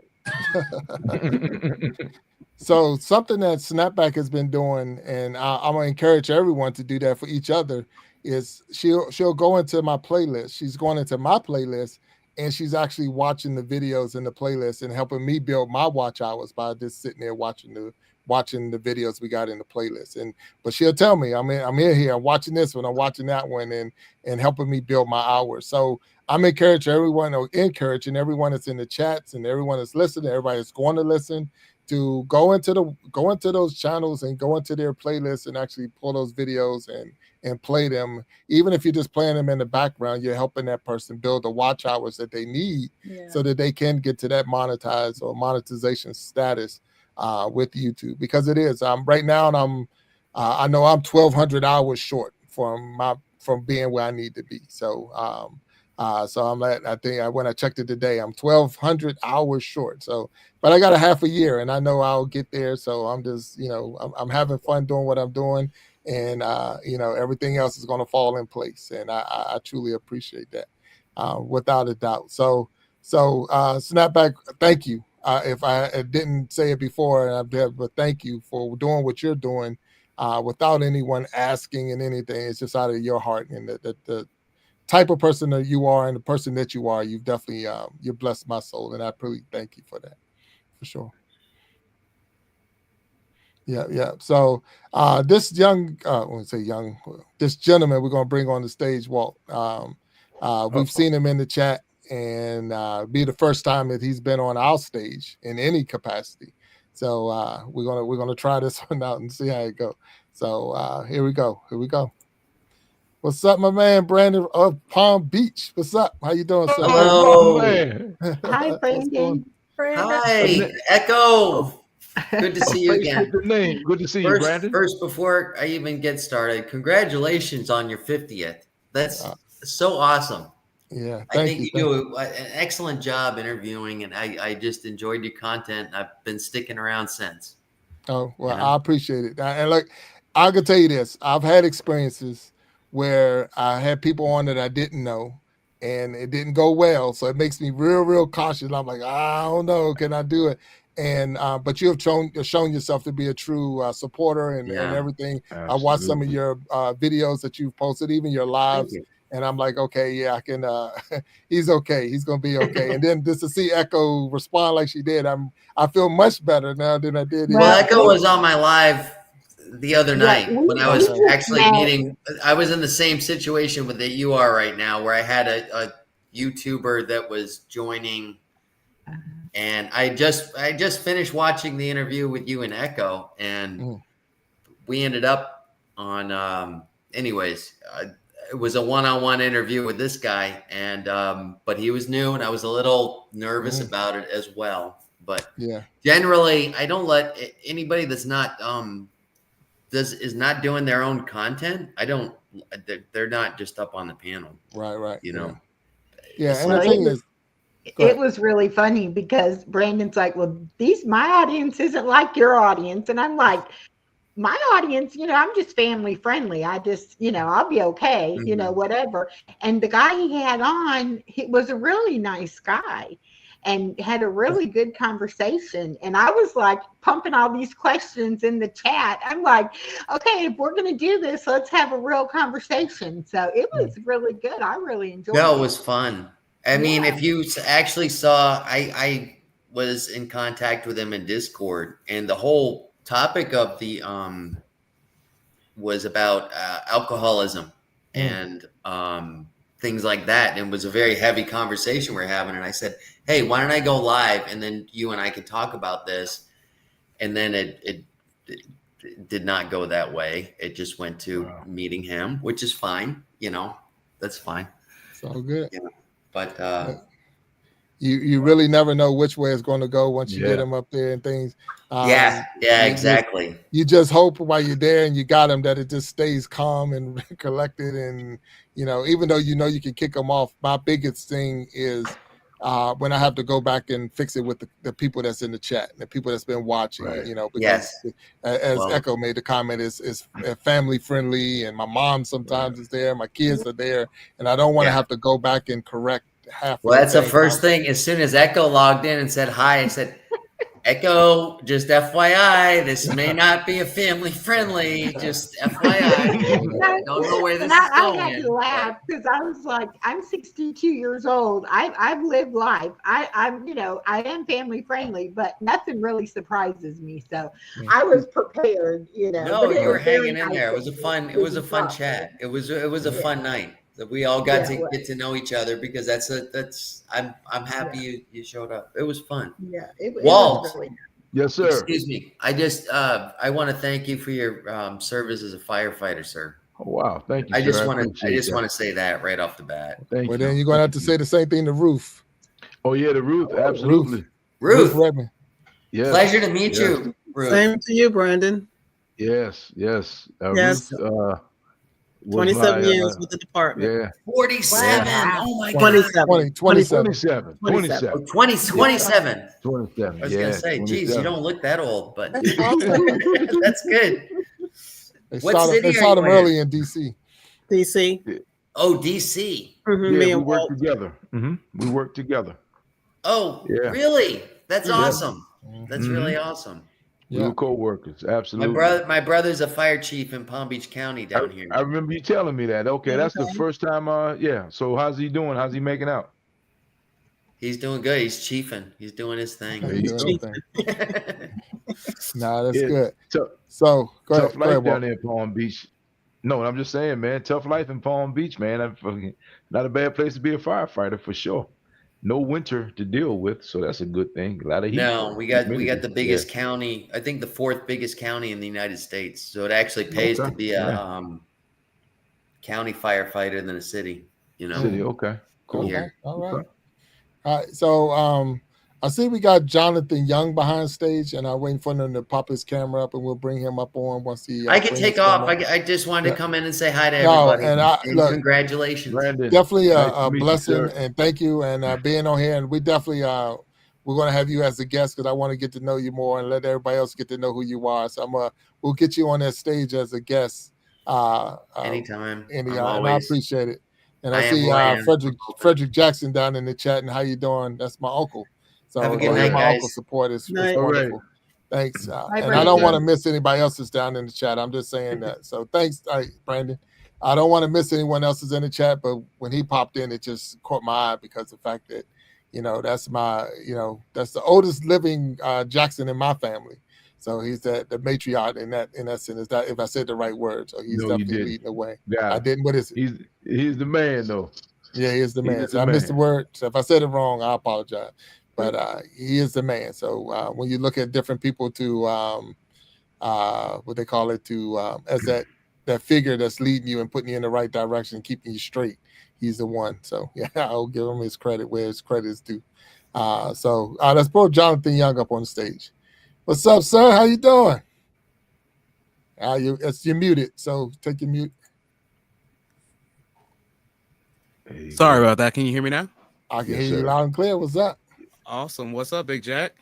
it. So something that Snapback has been doing, and I'm going to encourage everyone to do that for each other, is she'll go into my playlist. She's going into my playlist and she's actually watching the videos in the playlist and helping me build my watch hours by just sitting there watching the videos we got in the playlist. But she'll tell me, I'm here, I'm watching this one, I'm watching that one, and helping me build my hours. So I'm encouraging everyone that's in the chats and everyone that's listening, everybody that's going to listen, to go into those channels and go into their playlists and actually pull those videos and play them. Even if you're just playing them in the background, you're helping that person build the watch hours that they need so that they can get to that monetization status with YouTube, because it is right now, and I know I'm 1,200 hours short from being where I need to be. So I'm I think when I checked it today, I'm 1,200 hours short. So, but I got a half a year, and I know I'll get there. So I'm just I'm having fun doing what I'm doing, and everything else is going to fall in place, and I truly appreciate that without a doubt. So Snapback, thank you. If I didn't say it before, but thank you for doing what you're doing without anyone asking and anything. It's just out of your heart, and the type of person that you are and the person that you are, you've definitely you blessed my soul, and I really thank you for that, for sure. Yeah. So this this gentleman we're going to bring on the stage, Walt. We've seen him in the chat, and be the first time that he's been on our stage in any capacity. So we're gonna try this one out and see how it goes. So here we go. What's up, my man Brandon of Palm Beach? What's up? How you doing, sir? Hello. Hi, Brandon. Hi, Echo. Good to see you again. Good to see you, Brandon. First, before I even get started, congratulations on your 50th. That's so awesome. Yeah, I think you do an excellent job interviewing, and I just enjoyed your content. I've been sticking around since. Oh, well, I appreciate it. And look, I can tell you this. I've had experiences where I had people on that I didn't know, and it didn't go well. So it makes me real cautious. I'm like, I don't know, can I do it? And but you have shown yourself to be a true supporter and everything. Absolutely. I watched some of your videos that you've posted, even your lives. And I'm like, okay, yeah, I can. He's okay. He's gonna be okay. And then just to see Echo respond like she did, I feel much better now than I did. Well, Echo was on my live the other night when I was actually meeting. I was in the same situation that you are right now, where I had a YouTuber that was joining, and I just finished watching the interview with you and Echo, and we ended up on. Anyways. It was a one-on-one interview with this guy, and but he was new, and I was a little nervous about it as well. But generally, I don't let anybody that's not is not doing their own content. I don't. They're not just up on the panel, right? You know. Yeah, and the thing is, it was really funny because Brandon's like, "Well, my audience isn't like your audience," and I'm like, my audience, I'm just family friendly. I just, I'll be okay, whatever. And the guy he had on, he was a really nice guy and had a really good conversation. And I was like pumping all these questions in the chat. I'm like, okay, if we're going to do this, let's have a real conversation. So it was really good. I really enjoyed it. No, it was fun. I mean, if you actually saw, I was in contact with him in Discord, and the whole topic of the was about alcoholism and things like that, and it was a very heavy conversation we're having. And I said, hey, why don't I go live, and then you and I could talk about this. And then it did not go that way. It just went to meeting him, which is fine. That's fine. It's all good. But you really never know which way it's going to go once you get them up there and things. Exactly. You just hope while you're there and you got them that it just stays calm and collected. And, even though you can kick them off, my biggest thing is when I have to go back and fix it with the people that's in the chat, the people that's been watching, because as Echo made the comment, is family friendly, and my mom sometimes is there, my kids are there, and I don't want to have to go back and correct half. Well, that's the first thing. As soon as Echo logged in and said hi, I said, Echo, just FYI, this may not be a family friendly. Just FYI, don't know where this is going. I had to laugh because I was like, I'm 62 years old. I've lived life. I'm I am family friendly, but nothing really surprises me. So I was prepared. No, you were hanging in there. It was a fun chat. It was a fun night. That we all got to get to know each other, because I'm happy you showed up. It was fun. Yeah, it Walt, was really nice. Yes, sir. Excuse me. I just I want to thank you for your service as a firefighter, sir. Oh, wow, thank you. I just want to say that right off the bat. Thank you. Then you're going to have to say the same thing to Ruth. Oh yeah, to Ruth, absolutely. Ruth Redmond. Yes. Pleasure to meet you, Ruth. Same to you, Brandon. Yes. Yes. Ruth, 27 years with the department. Yeah. 47. Wow. Oh my 27. 27. 27. 27. I was gonna say, geez, you don't look that old, but that's good. They saw them early in DC. DC. Oh, DC. Mm-hmm. Yeah, we work together. We work together. Oh, really? That's awesome. That's really awesome. We were co-workers, absolutely. My brother's a fire chief in Palm Beach County down here. I remember you telling me that. Okay, that's the first time. So how's he doing? How's he making out? He's doing good. He's chiefing. He's doing his thing. No, that's good. So go ahead. Tough life down there in Palm Beach. No, I'm just saying, man. Tough life in Palm Beach, man. Not a bad place to be a firefighter for sure. No winter to deal with, so that's a good thing. A lot of heat. No, we got the biggest county. I think the 4th biggest county in the United States. So it actually pays to be a county firefighter than a city. City, okay, cool. All right. So I see we got Jonathan Young behind stage, and I'm waiting for him to pop his camera up, and we'll bring him up on once he. I can take off. I just wanted to come in and say hi to everybody. And look, congratulations, Brandon. Definitely nice a blessing, and thank you, and being on here. And we definitely we're going to have you as a guest because I want to get to know you more and let everybody else get to know who you are. So we'll get you on that stage as a guest. Anytime. And I appreciate it. And I see Frederick Jackson down in the chat. And how you doing? That's my uncle. So have a good night, my guys. uncle support is wonderful. Thanks. And I Brandon. don't want to miss anybody else's down in the chat. I'm just saying that. So thanks, Brandon. I don't want to miss anyone else's in the chat, but when he popped in, it just caught my eye because the fact that, that's that's the oldest living Jackson in my family. So he's the matriarch in that sense. Is that if I said the right word? So he's definitely leading the way. I didn't. What is it? He's the man, though. Yeah, he is the man. So I missed the word. So if I said it wrong, I apologize. But he is the man. So when you look at different people to what they call it as that figure that's leading you and putting you in the right direction, keeping you straight, he's the one. So yeah, I'll give him his credit where his credit is due. So let's pull Jonathan Young up on the stage. What's up, sir? How you doing? You're muted, so take your mute. Sorry about that. Can you hear me now? I can hear you loud and clear. What's up? Awesome. What's up, Big Jack?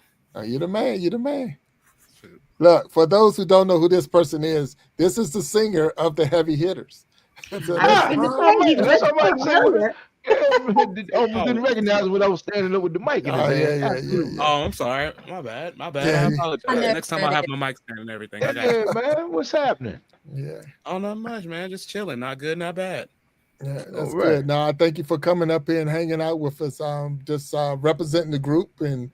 You're the man. You're the man. Look, for those who don't know who this person is, this is the singer of the Heavy Hitters. That's what I'm saying. Almost didn't recognize when I was standing up with the mic in his hand. Yeah. Oh, I'm sorry. My bad. I apologize. Next time I'll have my mic stand and everything. Yeah, man. What's happening? Yeah. Oh, not much, man. Just chilling. Not good, not bad. Yeah, that's good. No, I thank you for coming up here and hanging out with us. Just representing the group and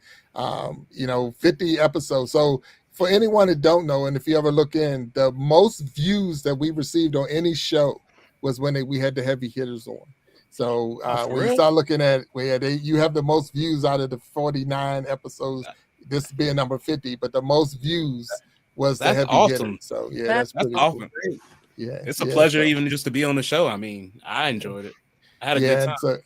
50 episodes. So for anyone that don't know, and if you ever look in, the most views that we received on any show was when we had the Heavy Hitters on. So when you start looking at you have the most views out of the 49 episodes, this being number 50, but the most views was the Heavy Hitters. So yeah, that's pretty awesome. Cool. Yeah, it's a pleasure even just to be on the show. I mean, I enjoyed it. I had a good time. So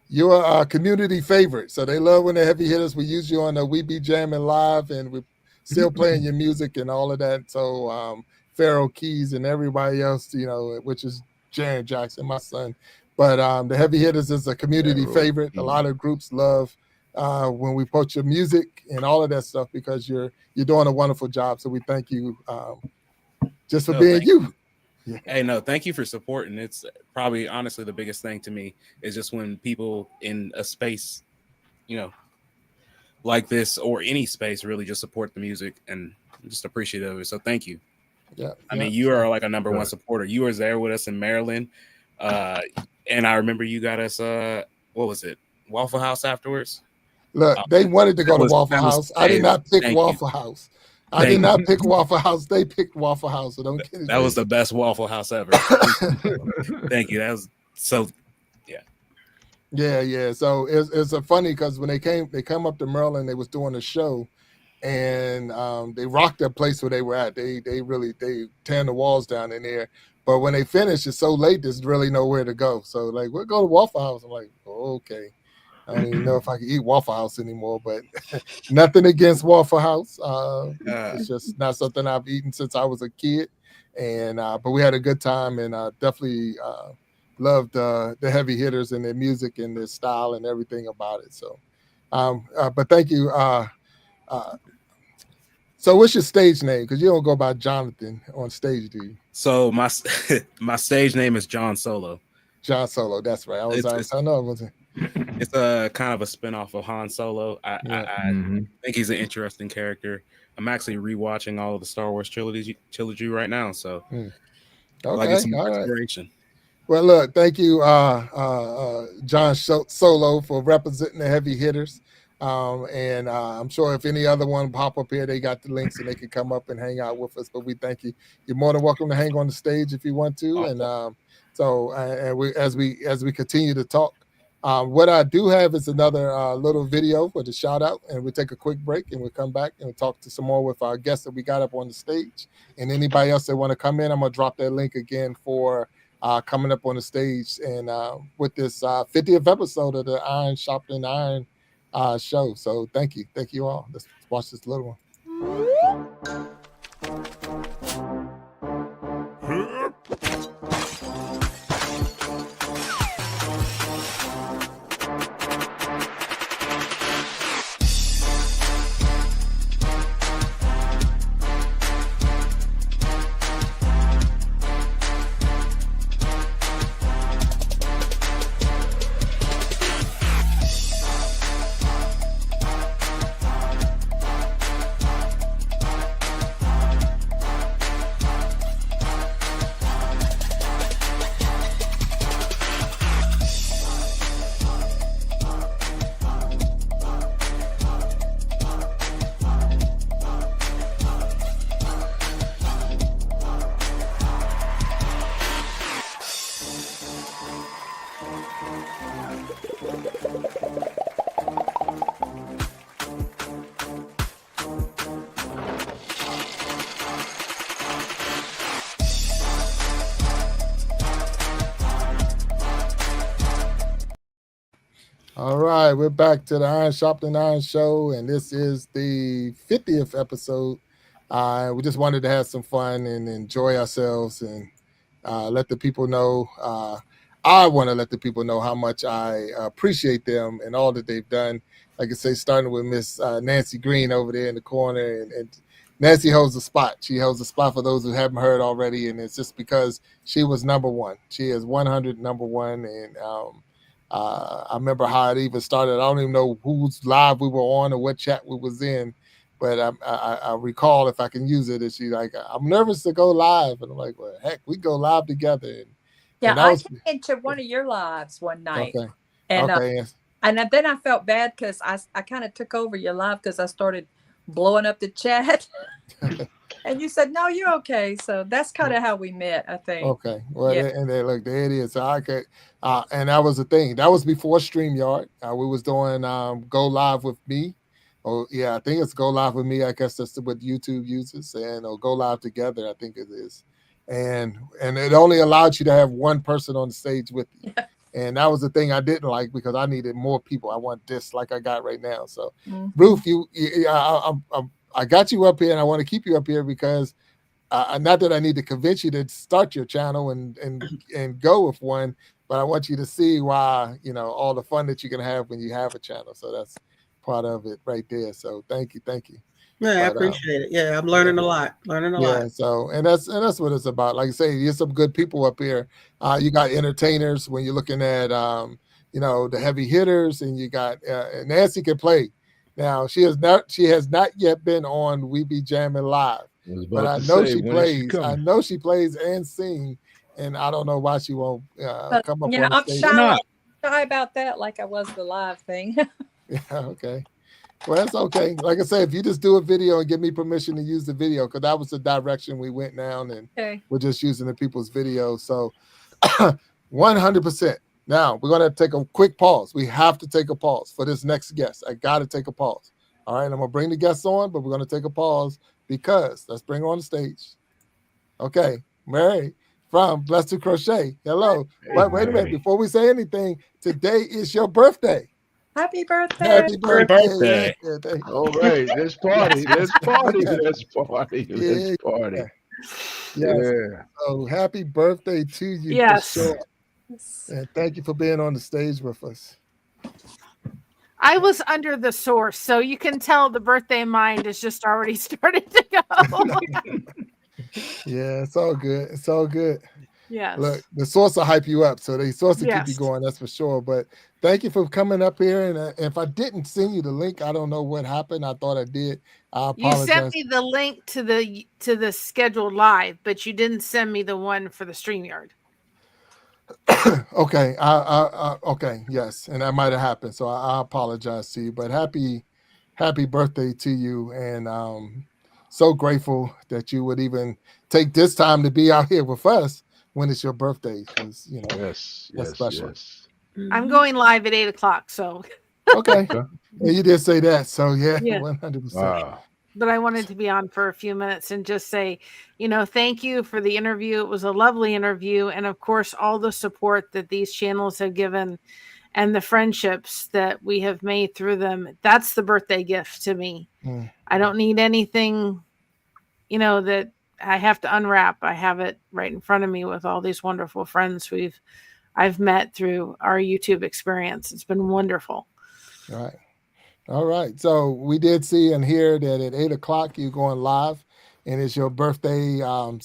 you're a community favorite. So they love when the Heavy Hitters. We use you on the We Be Jamming Live, and we're still playing your music and all of that. So Pharaoh Keys and everybody else, which is Jaron Jackson, my son. But the Heavy Hitters is a community favorite. A lot of groups love when we post your music and all of that stuff because you're doing a wonderful job. So we thank you just for being you. Yeah. Hey, no, thank you for supporting. It's probably honestly the biggest thing to me is just when people in a space, like this or any space really just support the music, and I'm just appreciative of it. So thank you. Yeah. I mean, you are like a number one supporter. You were there with us in Maryland. And I remember you got us, what was it? Waffle House afterwards. Look, they wanted to go to Waffle House. I did not pick Waffle House. I did not pick Waffle House. They picked Waffle House. So don't get it. That was the best Waffle House ever. Thank you. That was so. Yeah. So it's a funny because when they come up to Maryland, they was doing a show, and they rocked that place where they were at. They tearing the walls down in there. But when they finish, it's so late. There's really nowhere to go. So like, we'll go to Waffle House. I'm like, okay. I don't even know if I can eat Waffle House anymore, but nothing against Waffle House. It's just not something I've eaten since I was a kid. And but we had a good time, and definitely loved the Heavy Hitters and their music and their style and everything about it. So, but thank you. So what's your stage name? Because you don't go by Jonathan on stage, do you? So my stage name is John Solo. John Solo, that's right. I know it wasn't. It's a kind of a spinoff of Han Solo. I think he's an interesting character. I'm actually rewatching all of the Star Wars trilogy right now, so okay, some inspiration. Right. Well, look, thank you, John Solo, for representing the Heavy Hitters. And I'm sure if any other one pop up here, they got the links and they can come up and hang out with us. But we thank you. You're more than welcome to hang on the stage if you want to. Awesome. And as we continue to talk, what I do have is another little video for the shout out, and we'll take a quick break and we'll come back and we'll talk to some more with our guests that we got up on the stage. And anybody else that want to come in, I'm gonna drop that link again for coming up on the stage and with this 50th episode of the Iron Sharpening Iron show. So thank you all. Let's watch this little one. All right, we're back to the Iron Sharpening Iron show, and this is the 50th episode. We just wanted to have some fun and enjoy ourselves and let the people know. I want to let the people know how much I appreciate them and all that they've done. Like I say, starting with Miss Nancy Green over there in the corner, and Nancy holds the spot. She holds the spot for those who haven't heard already, and it's just because she was number one. She is 100 number one, and I remember how it even started. I don't even know whose live we were on or what chat we was in, but I recall, if I can use it, is she's like, I'm nervous to go live. And I'm like, well, heck, we go live together. I came into one of your lives one night. Okay. And, okay. And then I felt bad because I kind of took over your live because I started blowing up the chat. And you said, no, you're okay. So that's kind of how we met, I think. Okay. Well, yeah. And then look, there it is. So I could, and that was the thing. That was before StreamYard. We was doing Go Live with Me. Oh, yeah, I think it's Go Live with Me. I guess that's what YouTube uses. And or Go Live Together, I think it is. And it only allowed you to have one person on the stage with you. Yeah. And that was the thing I didn't like because I needed more people. I want this like I got right now. So, Ruth, I got you up here, and I want to keep you up here because not that I need to convince you to start your channel and go with one, but I want you to see why, all the fun that you can have when you have a channel. So that's part of it right there. So thank you. Yeah, I appreciate it. Yeah, I'm learning a lot. Yeah, so and that's what it's about. Like I say, there's some good people up here. You got entertainers when you're looking at the heavy hitters, and you got Nancy can play. Now she has not yet been on We Be Jamming Live, but I know she plays. I know she plays and sing, and I don't know why she won't come up on the stage. I'm shy about that, like I was the live thing. Yeah, okay. Well, that's okay. Like I said, if you just do a video and give me permission to use the video, because that was the direction we went down, and we're just using the people's videos. So 100%. Now, we're going to take a quick pause. We have to take a pause for this next guest. I got to take a pause. All right, I'm going to bring the guests on, but we're going to take a pause because let's bring her on the stage. Okay, Mary from Blessed to Crochet. Hello. Hey, but wait a minute. Before we say anything, today is your birthday. Happy birthday. Happy birthday. All right, let's party. Let's party. Let's party. Let's party. Yeah. So happy birthday to you. Yes. For sure. And thank you for being on the stage with us. I was under the source, so you can tell the birthday mind is just already started to go. Yeah, it's all good. It's all good. Yes. Look, the source will hype you up, so the source will keep you going. That's for sure. But thank you for coming up here. And if I didn't send you the link, I don't know what happened. I thought I did. I apologize. You sent me the link to the scheduled live, but you didn't send me the one for the StreamYard. Okay. Okay. Yes, and that might have happened. So I apologize to you. But happy birthday to you, and so grateful that you would even take this time to be out here with us when it's your birthday, because yes, special. Yes. I'm going live at 8:00, so okay. Yeah, you did say that, so yeah. 100%. Wow. But I wanted to be on for a few minutes and just say, thank you for the interview. It was a lovely interview, and of course, all the support that these channels have given and the friendships that we have made through them. That's the birthday gift to me. I don't need anything, that I have to unwrap. I have it right in front of me with all these wonderful friends I've met through our YouTube experience. It's been wonderful. All right. So we did see and hear that at 8:00 you're going live, and it's your birthday. Like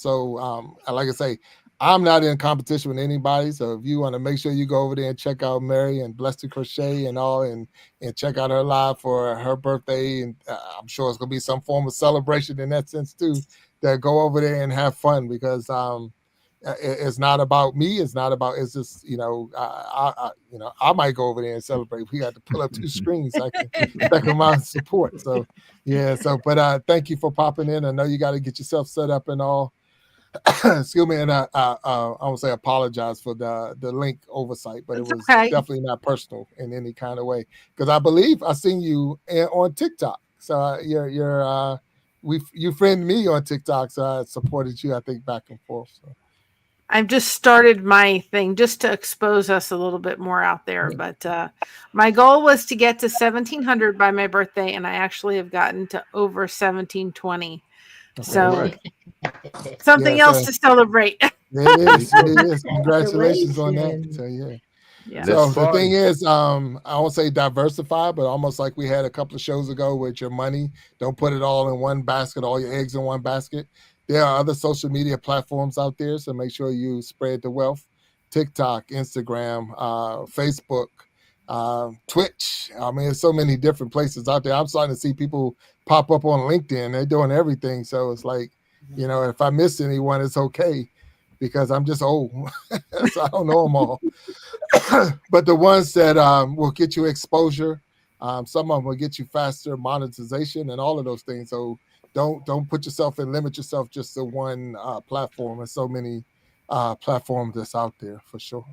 I say, I'm not in competition with anybody. So if you want to make sure you go over there and check out Mary and Blessed to Crochet and all, and check out her live for her birthday, and I'm sure it's gonna be some form of celebration in that sense too. That go over there and have fun, because it's not about me. It's just, I might go over there and celebrate. We got to pull up 2 screens so I can check them out and support. So, yeah. So, but thank you for popping in. I know you got to get yourself set up and all. Excuse me. And I won't say apologize for the link oversight, but it was definitely not personal in any kind of way. Because I believe I seen you on TikTok. So you friend me on TikTok. So I supported you, I think, back and forth. So. I've just started my thing just to expose us a little bit more out there. But my goal was to get to 1,700 by my birthday, and I actually have gotten to over 1,720. So something else to celebrate. It is. Congratulations on that. So yeah. So the thing is, I won't say diversify, but almost like we had a couple of shows ago with your money. Don't put it all in one basket, all your eggs in one basket. There are other social media platforms out there, so make sure you spread the wealth. TikTok, Instagram, Facebook, Twitch. I mean, there's so many different places out there. I'm starting to see people pop up on LinkedIn. They're doing everything. So it's like, if I miss anyone, it's okay, because I'm just old. So I don't know them all. But the ones that will get you exposure, some of them will get you faster monetization and all of those things. So don't put yourself and limit yourself just to one platform. There's so many platforms that's out there for sure.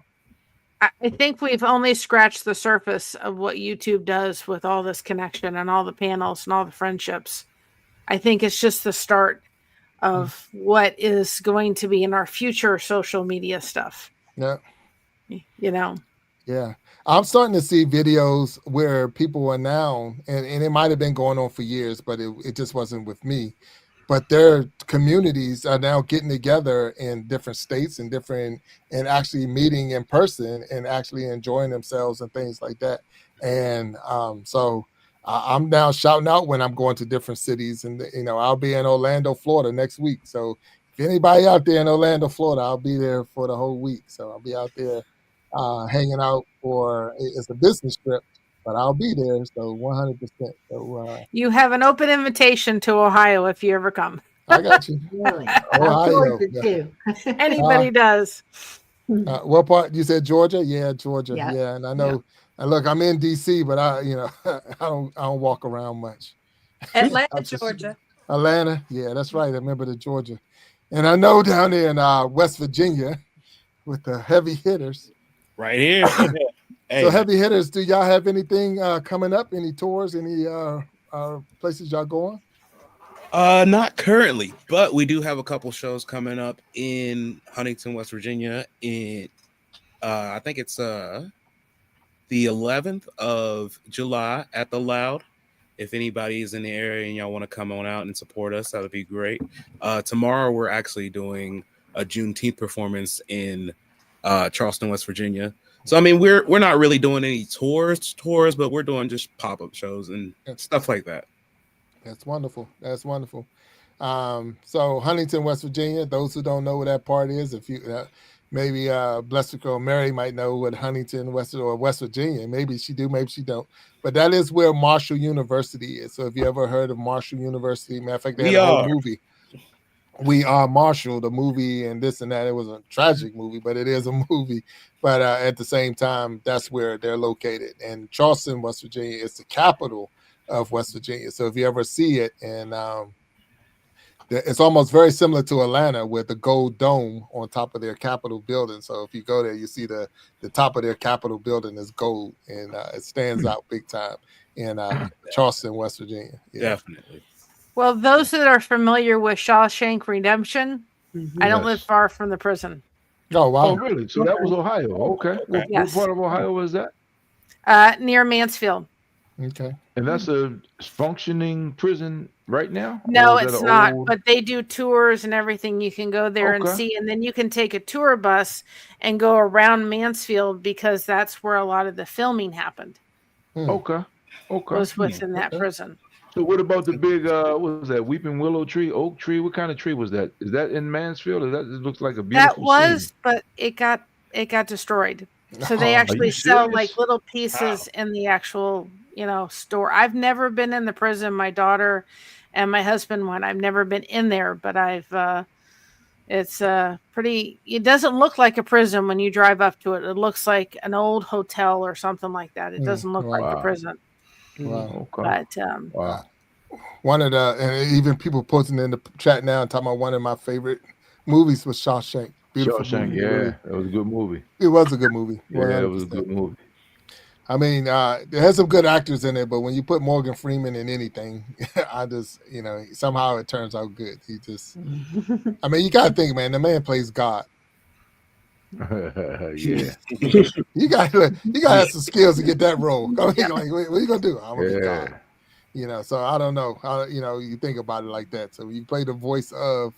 I think we've only scratched the surface of what YouTube does with all this connection and all the panels and all the friendships. I think it's just the start of what is going to be in our future social media stuff. Yeah. Yeah. I'm starting to see videos where people are now, and it might have been going on for years, but it just wasn't with me. But their communities are now getting together in different states and actually meeting in person and actually enjoying themselves and things like that. And so I'm now shouting out when I'm going to different cities, and I'll be in Orlando, Florida next week. So if anybody out there in Orlando, Florida, I'll be there for the whole week. So I'll be out there hanging out it's a business trip, but I'll be there. So 100%. So you have an open invitation to Ohio if you ever come. I got you. Really? Ohio. Too. Anybody does. What part? You said Georgia? Yeah, Georgia. Yeah. Yeah, and I know. And look, I'm in DC, but I don't walk around much. Atlanta, Georgia. Atlanta. Yeah, that's right. I remember the Georgia. And I know down there in West Virginia with the heavy hitters. Right here. So heavy hitters, do y'all have anything coming up? Any tours? Any places y'all going? Not currently, but we do have a couple shows coming up in Huntington, West Virginia. In I think it's the 11th of July at the Loud. If anybody is in the area and y'all want to come on out and support us, that would be great. Tomorrow we're actually doing a Juneteenth performance in Charleston, West Virginia. So I mean, we're not really doing any tours, but we're doing just pop-up shows and stuff like that. That's wonderful. That's wonderful. So Huntington, West Virginia. Those who don't know where that part is, if you maybe Blessed Girl Mary might know what Huntington, West Virginia. Maybe she do, maybe she don't. But that is where Marshall University is. So if you ever heard of Marshall University, matter of fact, they had a whole movie. We Are Marshall, the movie, and this and that. It was a tragic movie, but it is a movie. But at the same time, that's where they're located. And Charleston, West Virginia, is the capital of West Virginia. So if you ever see it, and it's almost very similar to Atlanta with the gold dome on top of their Capitol building. So if you go there, you see the top of their Capitol building is gold, and it stands out big time in Charleston, West Virginia. Yeah. Definitely. Well, those that are familiar with Shawshank Redemption, I don't live far from the prison. Oh, wow. Oh, really? So that was Ohio. Okay. What part of Ohio was that? Near Mansfield. Okay. And that's a functioning prison right now? No, Or is that it's an not. old... But they do tours and everything. You can go there and Okay. see, and then you can take a tour bus and go around Mansfield because that's where a lot of the filming happened. Okay. Okay. Was within that prison. So what about the big what was that, weeping willow tree, oak tree? What kind of tree was that? Is that in Mansfield? Or that it looks like a That beautiful was, scene? but it got destroyed. So they Are actually you sell serious? like little pieces in the actual, store. I've never been in the prison. My daughter and my husband went. I've never been in there, but it's pretty, it doesn't look like a prison when you drive up to it. It looks like an old hotel or something like that. It doesn't look like a prison. Wow. But wow. One of the, and even people posting in the chat now and talking about one of my favorite movies was Shawshank. Beautiful Shawshank, movie. yeah, Really. that was a good movie. It was a good movie. 100%. Yeah, it was a good movie. I mean, it has some good actors in it, but when you put Morgan Freeman in anything, I just, somehow it turns out good. He just, I mean, you got to think, man, the man plays God. Yeah. You got to have some skills to get that role. I mean, like, what are you going to do? I'm going to be God. So I don't know how, you think about it like that. So you play the voice of,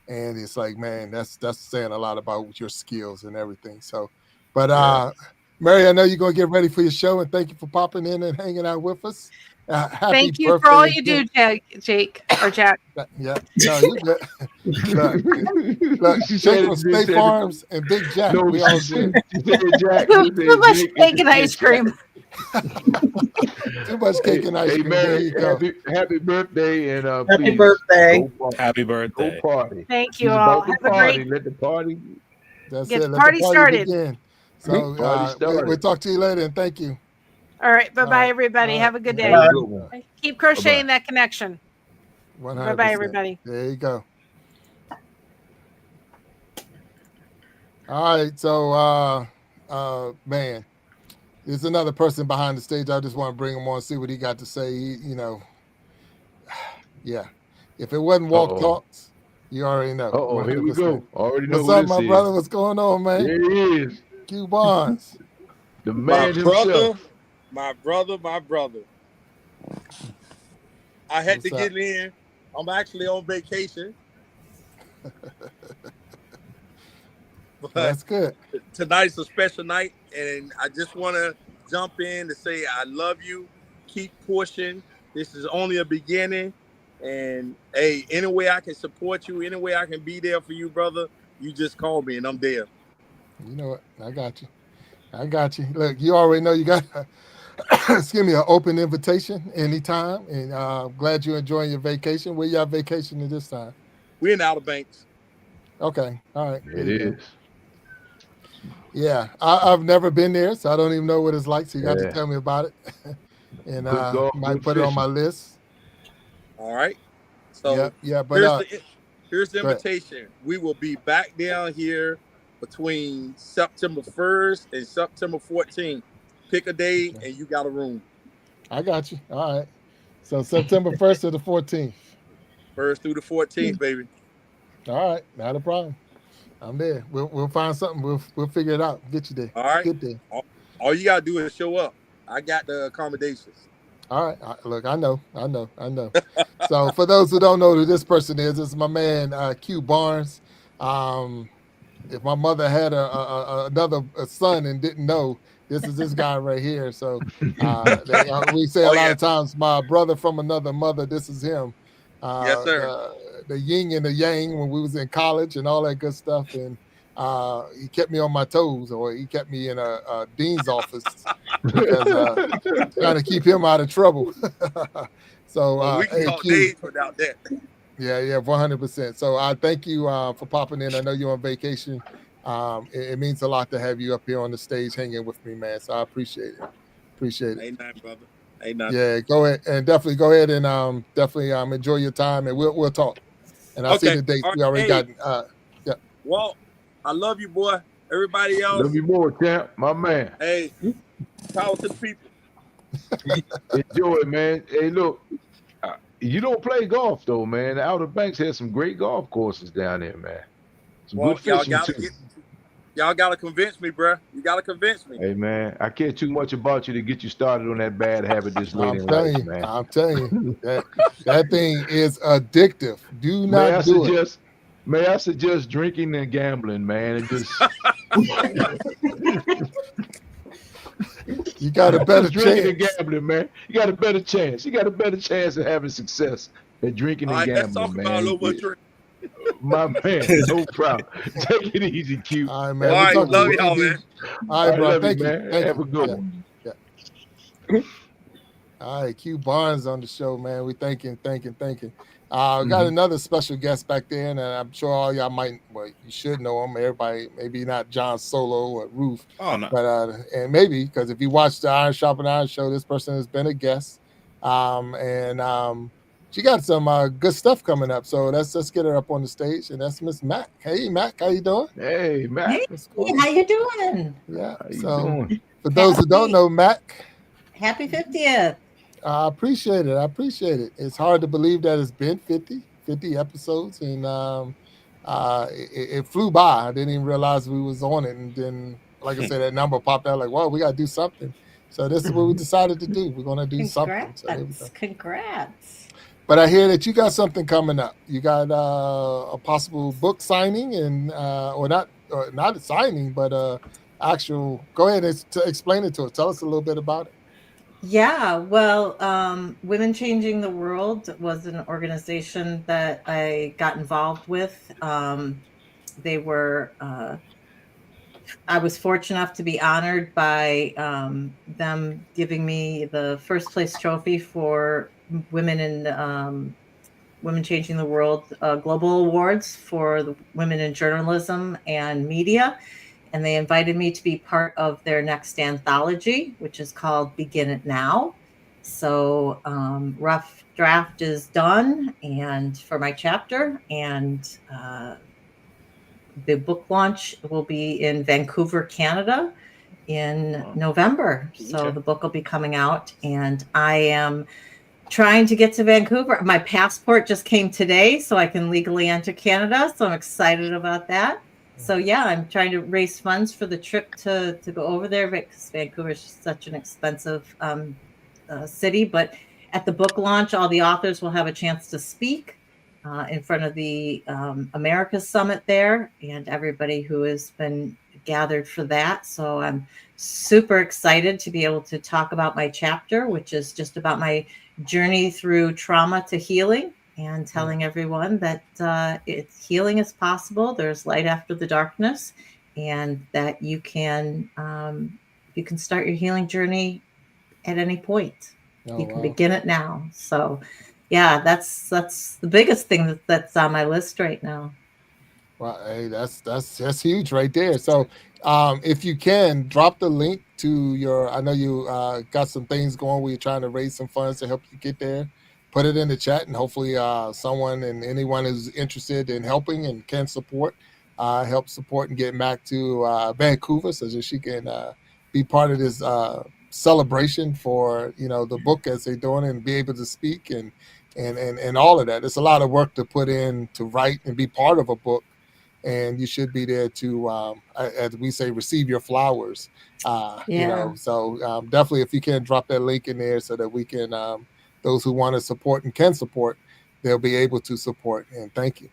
and it's like, man, that's saying a lot about your skills and everything. So, but Mary, I know you're going to get ready for your show, and thank you for popping in and hanging out with us. Happy thank you birthday for all you again. do, Jake or Jack. Yeah, no, you good. Look, Jake from State Farms and Big Jack. No, we all good. She said Jack. Too much cake and ice cream. Too much cake and ice cream. Mary, There you go. Happy birthday, and Happy birthday. Happy birthday. Go party. Thank you She's all. about to Have a party. great. Let the party. That's Get it. the Let party the party started. begin. So we'll talk to you later, and thank you. All right. Bye-bye, right. everybody. Have a good day. Have a good one. Keep crocheting that connection. 100%. Bye-bye, everybody. There you go. All right. So, man, there's another person behind the stage. I just want to bring him on, see what he got to say. Yeah. If it wasn't Walk Talks, you already know. Oh, here we go. Already know What's up, my brother? What's going on, man? There he is. Q Barnes. The man himself. My brother. I had to get in. I'm actually on vacation. But that's good. Tonight's a special night, and I just want to jump in to say I love you. Keep pushing. This is only a beginning. And, hey, any way I can support you, any way I can be there for you, brother, you just call me, and I'm there. You know what? I got you. Look, you already know you got excuse me, an open invitation anytime, and I'm glad you're enjoying your vacation. Where y'all vacationing this time? We're in Outer Banks. Okay, all right. It is. Yeah, I've never been there, so I don't even know what it's like. So you got to tell me about it, and might put it on my list. All right. So but here's the invitation. We will be back down here between September 1st and September 14th. Pick a day, and you got a room. I got you. All right. So September 1st to the 14th. 1st through the 14th, baby. All right, not a problem. I'm there. We'll find something. We'll figure it out. Get you there. All right. Get there. All you gotta do is show up. I got the accommodations. All right. Look, I know. So for those who don't know who this person is, it's my man Q Barnes. If my mother had another son and didn't know, this is this guy right here. So we say a lot of times, my brother from another mother. This is him. Yes, sir. The yin and the yang when we was in college and all that good stuff. And he kept me on my toes, or he kept me in a dean's office because trying to keep him out of trouble. So we can talk days without that. Yeah, 100%. So I thank you for popping in. I know you're on vacation. It means a lot to have you up here on the stage hanging with me, man. So I appreciate it. Ain't nothing, brother. Ain't nothing. Yeah, go ahead and definitely go ahead and definitely enjoy your time, and we'll talk. And I see the dates we already got. Yeah. Walt, I love you, boy. Everybody else. Love you more, champ. My man. Hey, power to the people. Enjoy it, man. Hey, look, you don't play golf though, man. The Outer Banks has some great golf courses down there, man. Some good fishing too. Y'all gotta convince me, bro. You gotta convince me. Hey man, I care too much about you to get you started on that bad habit this late in life, man. I'm telling you that thing is addictive. Do not do it. May I suggest drinking and gambling, man, and just you got a better drinking chance. and gambling, man. You got a better chance. You got a better chance of having success at drinking and gambling, let's talk man. about a little drink. My man, no problem. Take it easy, Q. All right, man. All right, love y'all, man. All right, bro. Love Thank you, you, man. Thank Have you. a good one. Yeah. All right, Q Barnes on the show, man. We thanking. Got another special guest back there, and I'm sure all y'all you should know him. Everybody, maybe not John Solo or Roof. Oh, no. But and maybe because if you watch the Iron Sharp and Iron show, this person has been a guest. She got some good stuff coming up. So let's get her up on the stage, and that's Miss Mac. Hey, Mac, how you doing? Hey, Mac. Hey, how you doing? Yeah. How you doing? For those who don't know, Mac. Happy 50th. I appreciate it. It's hard to believe that it's been 50 episodes, and it flew by. I didn't even realize we was on it, and then, like I said, that number popped out. Like, well, we got to do something. So this is what we decided to do. We're going to do something. So here we go. Congrats. But I hear that you got something coming up. You got a possible book signing, and not a signing, but actual. Go ahead and explain it to us. Tell us a little bit about it. Yeah, well, Women Changing the World was an organization that I got involved with. They were, I was fortunate enough to be honored by them giving me the first place trophy for Women in Women Changing the World Global Awards for the Women in Journalism and Media. And they invited me to be part of their next anthology, which is called Begin It Now. So rough draft is done and for my chapter, and the book launch will be in Vancouver, Canada in November. So the book will be coming out, and I am trying to get to Vancouver. My passport just came today, so I can legally enter Canada. So I'm excited about that. So yeah, I'm trying to raise funds for the trip to go over there, because Vancouver is such an expensive city. But at the book launch, all the authors will have a chance to speak in front of the Americas Summit there, and everybody who has been gathered for that. So I'm super excited to be able to talk about my chapter, which is just about my journey through trauma to healing, and telling everyone that healing is possible. There's light after the darkness, and that you can start your healing journey at any point. You can begin it now. So yeah, that's the biggest thing that's on my list right now. Well, hey, that's huge right there. So if you can drop the link to your, I know you got some things going where you're trying to raise some funds to help you get there. Put it in the chat, and hopefully someone and anyone who's interested in helping and can support, help support and get Mac to Vancouver so that she can be part of this celebration for the book as they're doing, and be able to speak and all of that. It's a lot of work to put in to write and be part of a book. And you should be there to, as we say, receive your flowers. So definitely, if you can drop that link in there so that we can, those who want to support and can support, they'll be able to support. And thank you.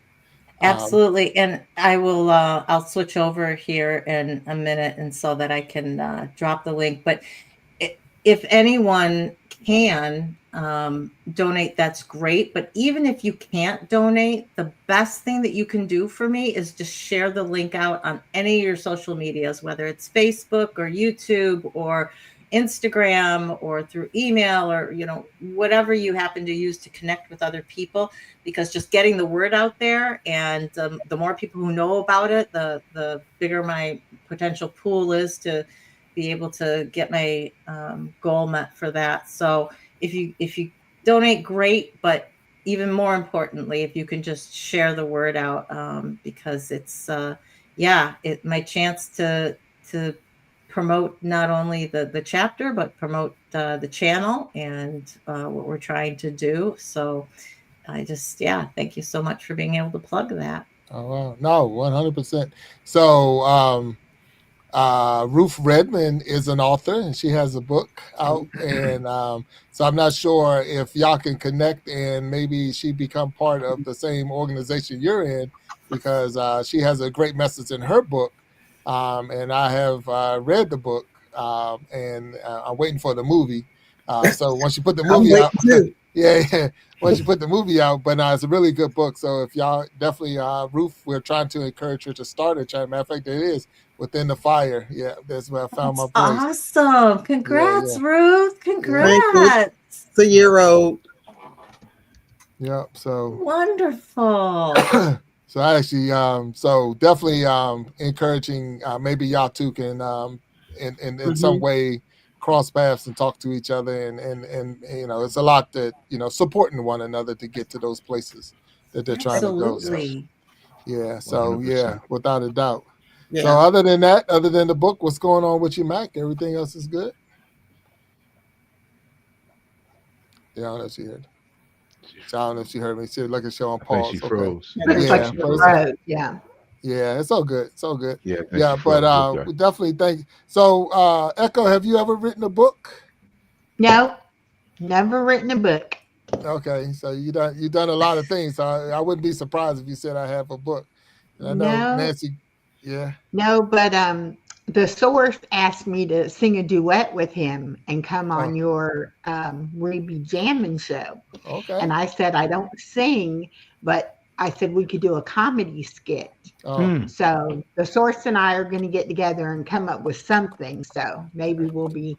Absolutely. And I will, I'll switch over here in a minute, and so that I can drop the link. But if anyone can donate, that's great. But even if you can't donate, the best thing that you can do for me is just share the link out on any of your social medias, whether it's Facebook or YouTube or Instagram or through email, or whatever you happen to use to connect with other people, because just getting the word out there, and the more people who know about it, the bigger my potential pool is to be able to get my goal met for that. So if you donate, great, but even more importantly, if you can just share the word out, because it's my chance to promote not only the chapter, but promote the channel and what we're trying to do. So I just thank you so much for being able to plug that. Oh wow. No, 100%. So Ruth Redmond is an author, and she has a book out. And so I'm not sure if y'all can connect and maybe she become part of the same organization you're in, because she has a great message in her book. And I have read the book, and I'm waiting for the movie. So once you put the movie out, yeah, once you put the movie out, but it's a really good book. So if y'all definitely, Ruth, we're trying to encourage her to start a channel. Matter of fact, it is Within the Fire. Yeah, that's where I found my voice. Awesome. Congrats, Ruth. Congrats. It's a year old. Yeah, so wonderful. So I actually, so definitely encouraging. Maybe y'all two can, in some way, cross paths and talk to each other, and it's a lot that supporting one another to get to those places that they're trying to go. So, yeah, so 100%. Yeah, without a doubt. Yeah. So other than that, other than the book, what's going on with you, Mac? Everything else is good. Yeah, I don't know if she heard. I don't know if she heard me. She look at show on pause. She froze. Yeah. Yeah, it's all good. It's all good. Yeah, but we definitely thank. So, Echo, have you ever written a book? No, never written a book. Okay, so you done a lot of things. So I wouldn't be surprised if you said I have a book. And I know Nancy. Yeah. No, but the source asked me to sing a duet with him and come on your We Be Jammin' show. Okay. And I said I don't sing, but I said we could do a comedy skit. So the source and I are going to get together and come up with something. So maybe we'll be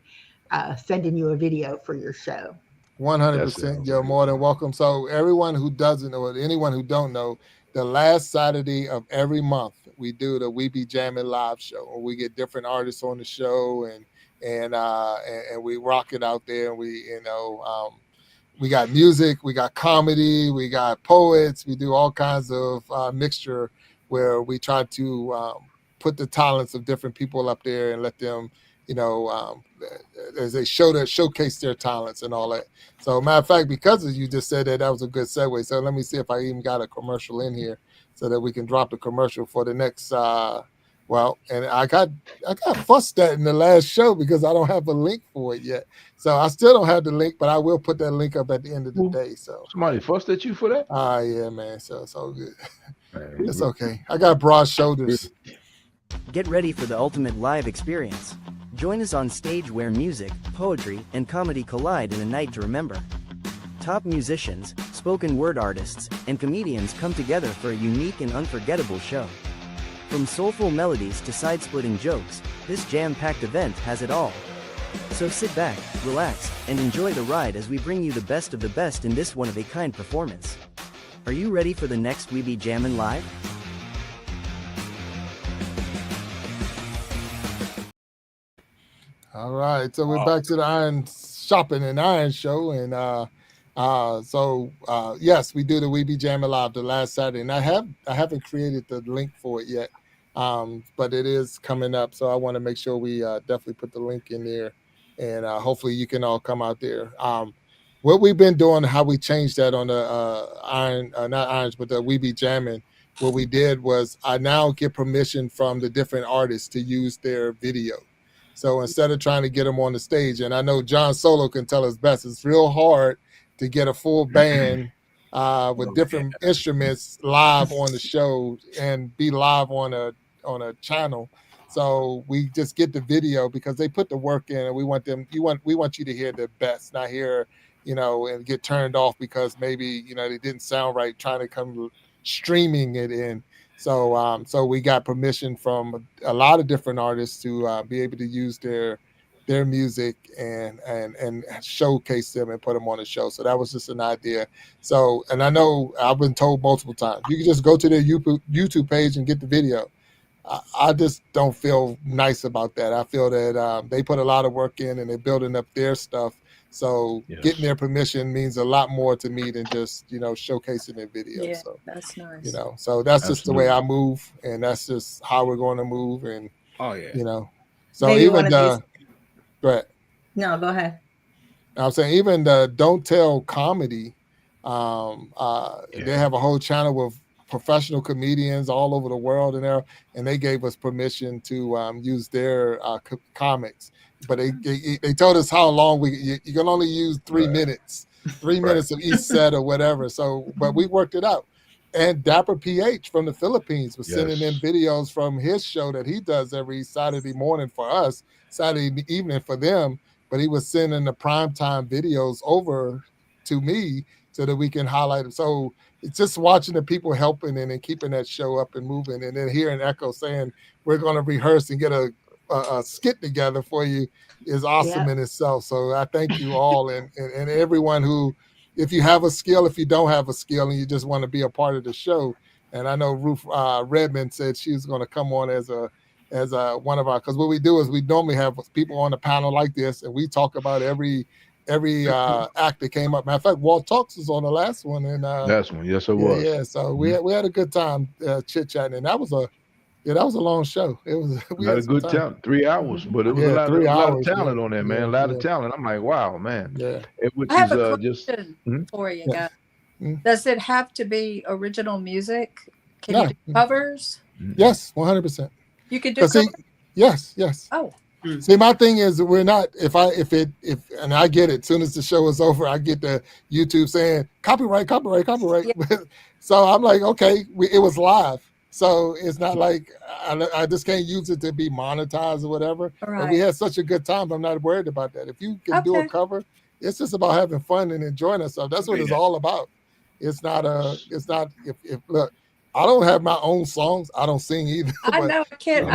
sending you a video for your show. 100%. You're more than welcome. So everyone who doesn't know, or anyone who don't know, the last Saturday of every month, we do the We Be Jammin' live show, where we get different artists on the show, and we rock it out there. And we got music, we got comedy, we got poets, we do all kinds of mixture where we try to put the talents of different people up there and let them, as they showcase their talents and all that. So matter of fact, because you just said that was a good segue. So let me see if I even got a commercial in here so that we can drop the commercial for the next, and I got fussed at in the last show because I don't have a link for it yet. So I still don't have the link, but I will put that link up at the end of the day. So somebody fussed at you for that? Yeah, man. So it's all good. It's okay. I got broad shoulders. Get ready for the ultimate live experience. Join us on stage where music, poetry, and comedy collide in a night to remember. Top musicians, spoken word artists, and comedians come together for a unique and unforgettable show. From soulful melodies to side-splitting jokes, this jam-packed event has it all. So sit back, relax, and enjoy the ride as we bring you the best of the best in this one-of-a-kind performance. Are you ready for the next We Be Jammin' Live? All right, so we're back to the Iron Shopping and Iron Show, and yes, we do the We Be Jammin' Live the last Saturday, and I haven't created the link for it yet, but it is coming up, so I want to make sure we definitely put the link in there, and hopefully you can all come out there. What we've been doing, how we changed that on the not Irons, but the We Be Jammin', what we did was I now get permission from the different artists to use their video. So instead of trying to get them on the stage, and I know John Solo can tell us best, it's real hard to get a full band with different instruments live on the show and be live on a channel. So we just get the video because they put the work in, and we want you to hear the best, not hear, and get turned off because maybe they didn't sound right trying to come streaming it in. So we got permission from a lot of different artists to be able to use their music and showcase them and put them on the show. So that was just an idea. So, and I know I've been told multiple times, you can just go to their YouTube page and get the video. I just don't feel nice about that. I feel that they put a lot of work in and they're building up their stuff. So getting their permission means a lot more to me than just, showcasing their video. Yeah, so that's nice. So that's just the way I move, and that's just how we're going to move. And, so maybe even go ahead. No, go ahead. I'm saying even the Don't Tell Comedy, they have a whole channel with professional comedians all over the world in there, and they gave us permission to use their comics. But they told us how long you can only use 3 minutes, 3 minutes of each set or whatever. So, but we worked it out. And Dapper PH from the Philippines was sending in videos from his show that he does every Saturday morning for us, Saturday evening for them. But he was sending the primetime videos over to me so that we can highlight them. So it's just watching the people helping and keeping that show up and moving, and then hearing Echo saying we're going to rehearse and get a skit together for you is awesome in itself. So I thank you all and everyone who, if you have a skill, if you don't have a skill and you just want to be a part of the show. And I know Ruth Redmond said she was going to come on as one of our, because what we do is we normally have people on the panel like this, and we talk about every act that came up. Matter of fact, Walt Talks was on the last one, and last one, yes, it was. Yeah, so we had a good time chit chatting, and that was a long show. It was we had had a good time. 3 hours, but it was a lot of talent on there, man. A lot of talent. I'm like, wow, man. Yeah. I have a question for you guys. Does it have to be original music? Can you do covers? Yes, 100%. You could do covers? Yes. Oh. See, my thing is we're not, if and I get it, as soon as the show is over, I get the YouTube saying copyright. Yeah. So I'm like, okay, it was live. So it's not like I just can't use it to be monetized or whatever. Right. But we had such a good time. I'm not worried about that. If you can do a cover, it's just about having fun and enjoying ourselves. That's what it's all about. It's not if look, I don't have my own songs. I don't sing either. I know I can't.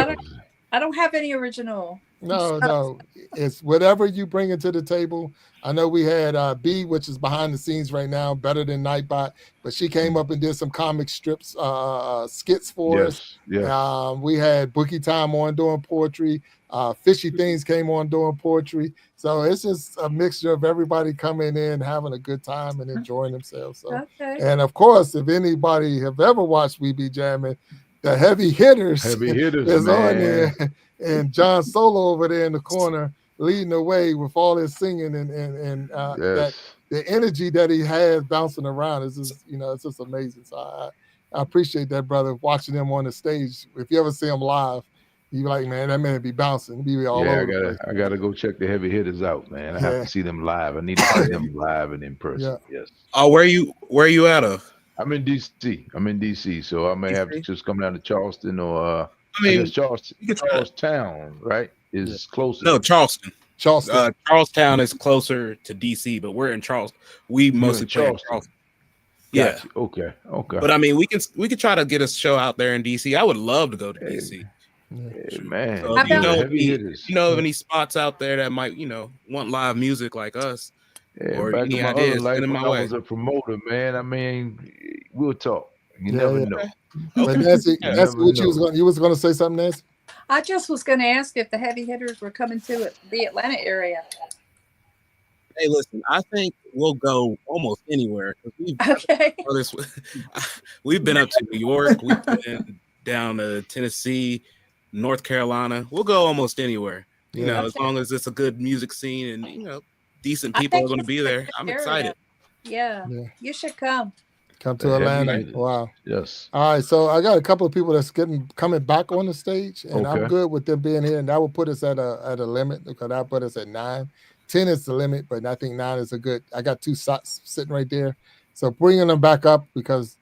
I don't have any original. No. It's whatever you bring into the table. I know we had B, which is behind the scenes right now, better than Nightbot, but she came up and did some comic strips, skits for us. Yes. We had Bookie Time on doing poetry. Fishy Things came on doing poetry. So it's just a mixture of everybody coming in, having a good time and enjoying themselves. So, and of course, if anybody have ever watched We Be Jamming, the Heavy Hitters is man. on there. And John Solo over there in the corner leading the way with all his singing and that the energy that he has bouncing around is just, it's just amazing. So I appreciate that, brother, watching him on the stage. If you ever see him live, you like, man, that man be bouncing. He be all over the place. I gotta go check the Heavy Hitters out, man. I have to see them live. I need to see them live and in person. Yes. Oh, where are you out of? I'm in DC. So I may have to just come down to Charleston or I guess Charlestown, right? Is closer. No, Charleston. Charlestown is closer to DC, but we're in Charleston. We mostly play in Charleston. Yeah. Gotcha. Okay. But I mean, we could try to get a show out there in DC. I would love to go to DC. Hey, man. So if you know of any spots out there that might, want live music like us, or any ideas, send them my way. I was a promoter, man. I mean, we'll talk. You never know. But Nancy, what you was going to say something, Nancy? I just was going to ask if the Heavy Hitters were coming to the Atlanta area. Hey, listen, I think we'll go almost anywhere. We've been up to New York. We've been down to Tennessee, North Carolina. We'll go almost anywhere. As long as it's a good music scene and, decent people are going to be there. I'm excited. Yeah, you should come. Come to Atlanta. Wow. Yes. All right. So I got a couple of people that's coming back on the stage, and I'm good with them being here. And that will put us at a limit, because that put us at 9. 10 is the limit, but I think 9 is a good. I got 2 slots sitting right there. So bringing them back up, because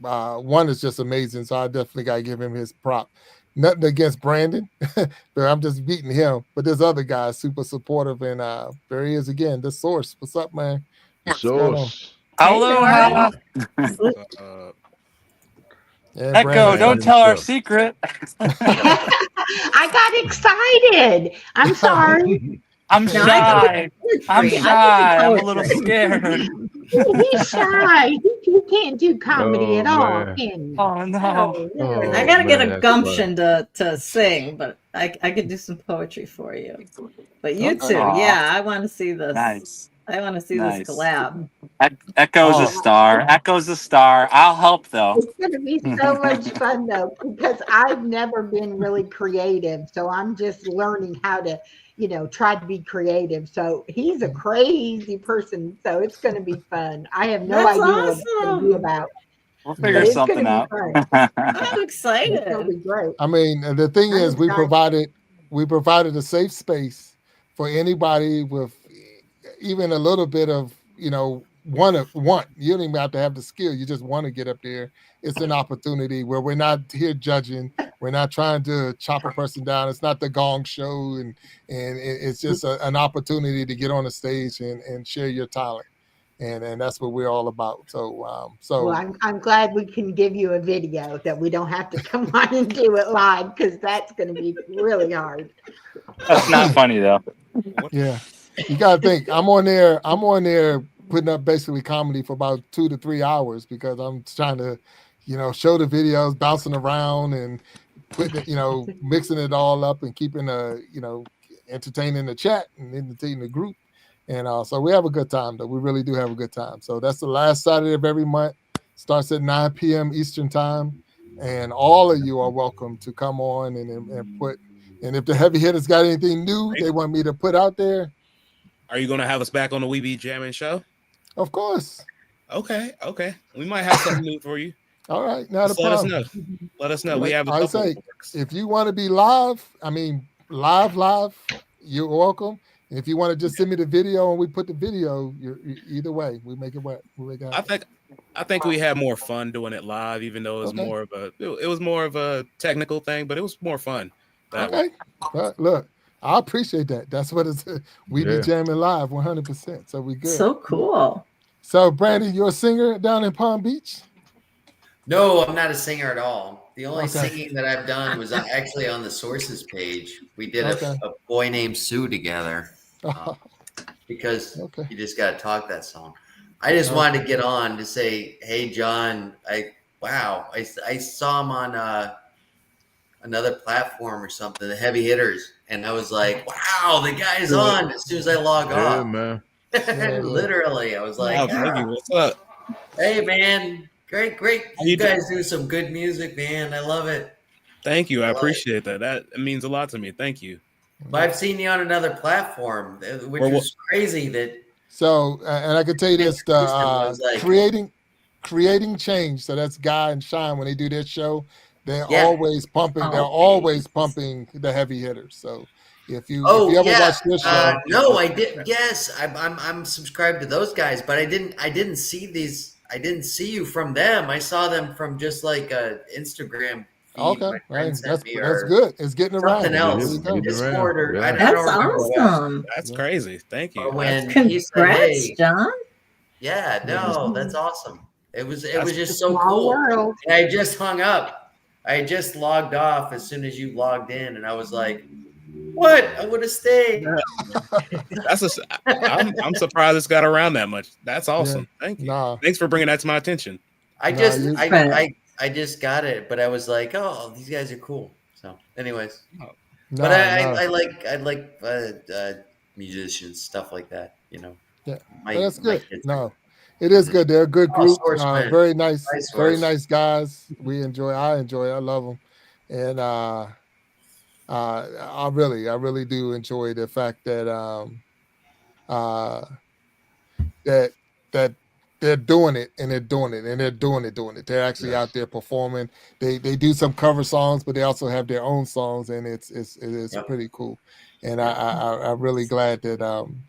one is just amazing. So I definitely got to give him his prop. Nothing against Brandon, but I'm just beating him. But this other guy is super supportive, and there he is again. The Source. What's up, man? Source. Aloha. Echo, don't tell our secret. I got excited. I'm sorry. I'm shy. I'm a little scared. He's shy. You can't do comedy at all, can you? Oh no. I gotta get a gumption to sing, but I could do some poetry for you. But you too, I want to see this. Nice. I want to see this collab. Echo's a star. Echo's a star. I'll help though. It's going to be so much fun though, because I've never been really creative. So I'm just learning how to, try to be creative. So he's a crazy person. So it's going to be fun. I have no idea what it's going to be about. We'll figure something out. I'm excited. It'll be great. I mean, the thing is, we provided a safe space for anybody with even a little bit of, want. You don't even have to have the skill. You just want to get up there. It's an opportunity where we're not here judging. We're not trying to chop a person down. It's not the gong show, and it's just an opportunity to get on the stage and share your talent. And that's what we're all about. So, well, I'm glad we can give you a video that we don't have to come on and do it live, because that's going to be really hard. That's not funny though. Yeah, you got to think. I'm on there putting up basically comedy for about 2 to 3 hours because I'm trying to, show the videos, bouncing around and putting it, mixing it all up and keeping entertaining the chat and entertaining the group. And so we have a good time, though. We really do have a good time. So that's the last Saturday of every month. Starts at 9 p.m. Eastern time. And all of you are welcome to come on and put. And if the heavy hitters got anything new they want me to put out there. Are you going to have us back on the We Be Jamming show? Of course. Okay. We might have something new for you. All right. Not Just a problem. Let us know. We have a couple. If you want to be live, live, you're welcome. If you want to just send me the video and we put the video, either way, we make it work. I think we had more fun doing it live, even though it was more of a technical thing, but it was more fun. Okay. Look, I appreciate that. That's what it's. We be jamming live 100%. So we good. So cool. So Brandon, you're a singer down in Palm Beach? No, I'm not a singer at all. The only singing that I've done was actually on the Sources page. We did a Boy Named Sue together. Because you just got to talk that song. I just wanted to get on to say, hey, John, I saw him on another platform or something, the Heavy Hitters. And I was like, wow, the guy's on as soon as I log off. Man. Literally, I was like, what's up? Hey, man, great. You guys do some good music, man. I love it. Thank you. I appreciate that. That means a lot to me. Thank you. But I've seen you on another platform, which was crazy. So, and I can tell you this: creating change. So that's Guy and Shine when they do their show. They're always pumping. They're always pumping the heavy hitters. So, if you ever watch this show, no, I did. Yes, I'm subscribed to those guys, but I didn't see these. I didn't see you from them. I saw them from just like Instagram. Okay, right. That's good. It's getting around. Something else. Discord That's awesome. That's crazy. Thank you. Congrats, John. Yeah, no, that's awesome. It was just so cool. And I just hung up. I just logged off as soon as you logged in, and I was like, "What? I would have stayed." I'm surprised it's got around that much. That's awesome. Thank you. Thanks for bringing that to my attention. I just got it, but I was like, "Oh, these guys are cool." So, anyways, I like musicians, stuff like that. Yeah, that's good. It is good. They're a good group. Very nice, very nice guys. I enjoy. I love them, and I really do enjoy the fact that that they're doing it and they're doing it. They're actually out there performing. They do some cover songs, but they also have their own songs, and it is pretty cool. And I'm really glad that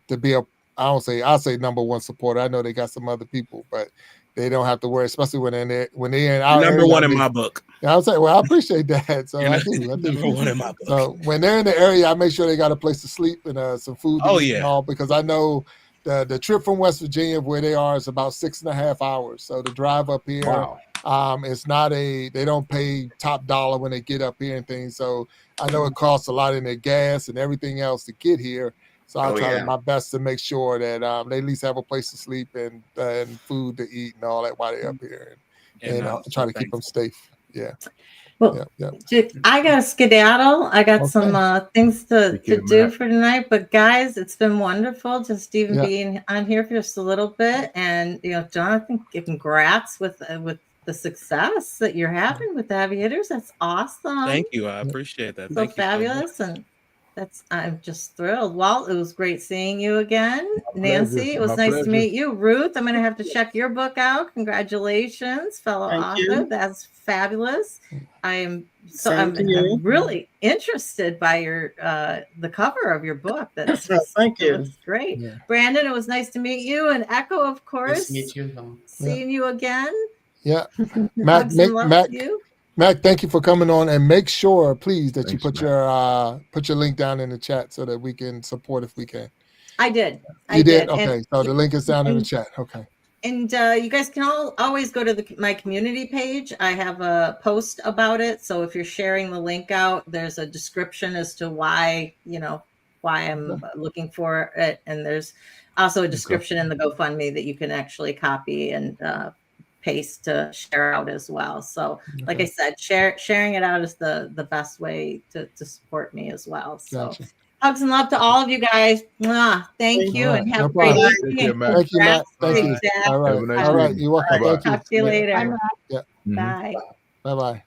to be I'll say number one supporter. I know they got some other people, but they don't have to worry, especially when they're in our number one in my book. I'll say, well, I appreciate that. So I do. Number one in my book. So when they're in the area, I make sure they got a place to sleep and some food to eat and all, because I know the trip from West Virginia where they are is about 6.5 hours. So the drive up here, it's not they don't pay top dollar when they get up here and things. So I know it costs a lot in their gas and everything else to get here. So I try my best to make sure that they at least have a place to sleep and food to eat and all that while they're up here, and try to keep them safe. Yeah. Well, I got to skedaddle. I got some things to do for tonight. But guys, it's been wonderful just even being on here for just a little bit. And Jonathan, congrats with the success that you're having with the Heavy Hitters. That's awesome. Thank you. I appreciate that. So fabulous. And I'm just thrilled. Walt, it was great seeing you again. My Nancy, pleasure. it was My nice to pleasure. meet you. Ruth, I'm going to have to check your book out. Congratulations, fellow Thank author. you. That's fabulous. I'm Same to you. I'm really interested by your the cover of your book. That's just Thank it you. looks great. Yeah. Brandon, it was nice to meet you. And Echo, of course. Nice to meet you. Seeing you again. Yeah. Mac, Hugs and love to you. Mac, thank you for coming on, and make sure, please, that you Thanks, put your link down in the chat so that we can support if we can. I did. You did? And, Okay. So the link is down in the chat. Okay. And you guys can always go to my community page. I have a post about it. So if you're sharing the link out, there's a description as to why I'm looking for it. And there's also a description in the GoFundMe that you can actually copy and paste to share out as well. So like I said, sharing it out is the best way to support me as well. So Gotcha. hugs and love to all of you guys. Mwah. Thank you and have a great evening. Thank you, Matt. Thank you. All right. Nice All right. evening. You're welcome. Bye-bye. Thank you. Talk to you later. Yeah. Bye. Bye-bye.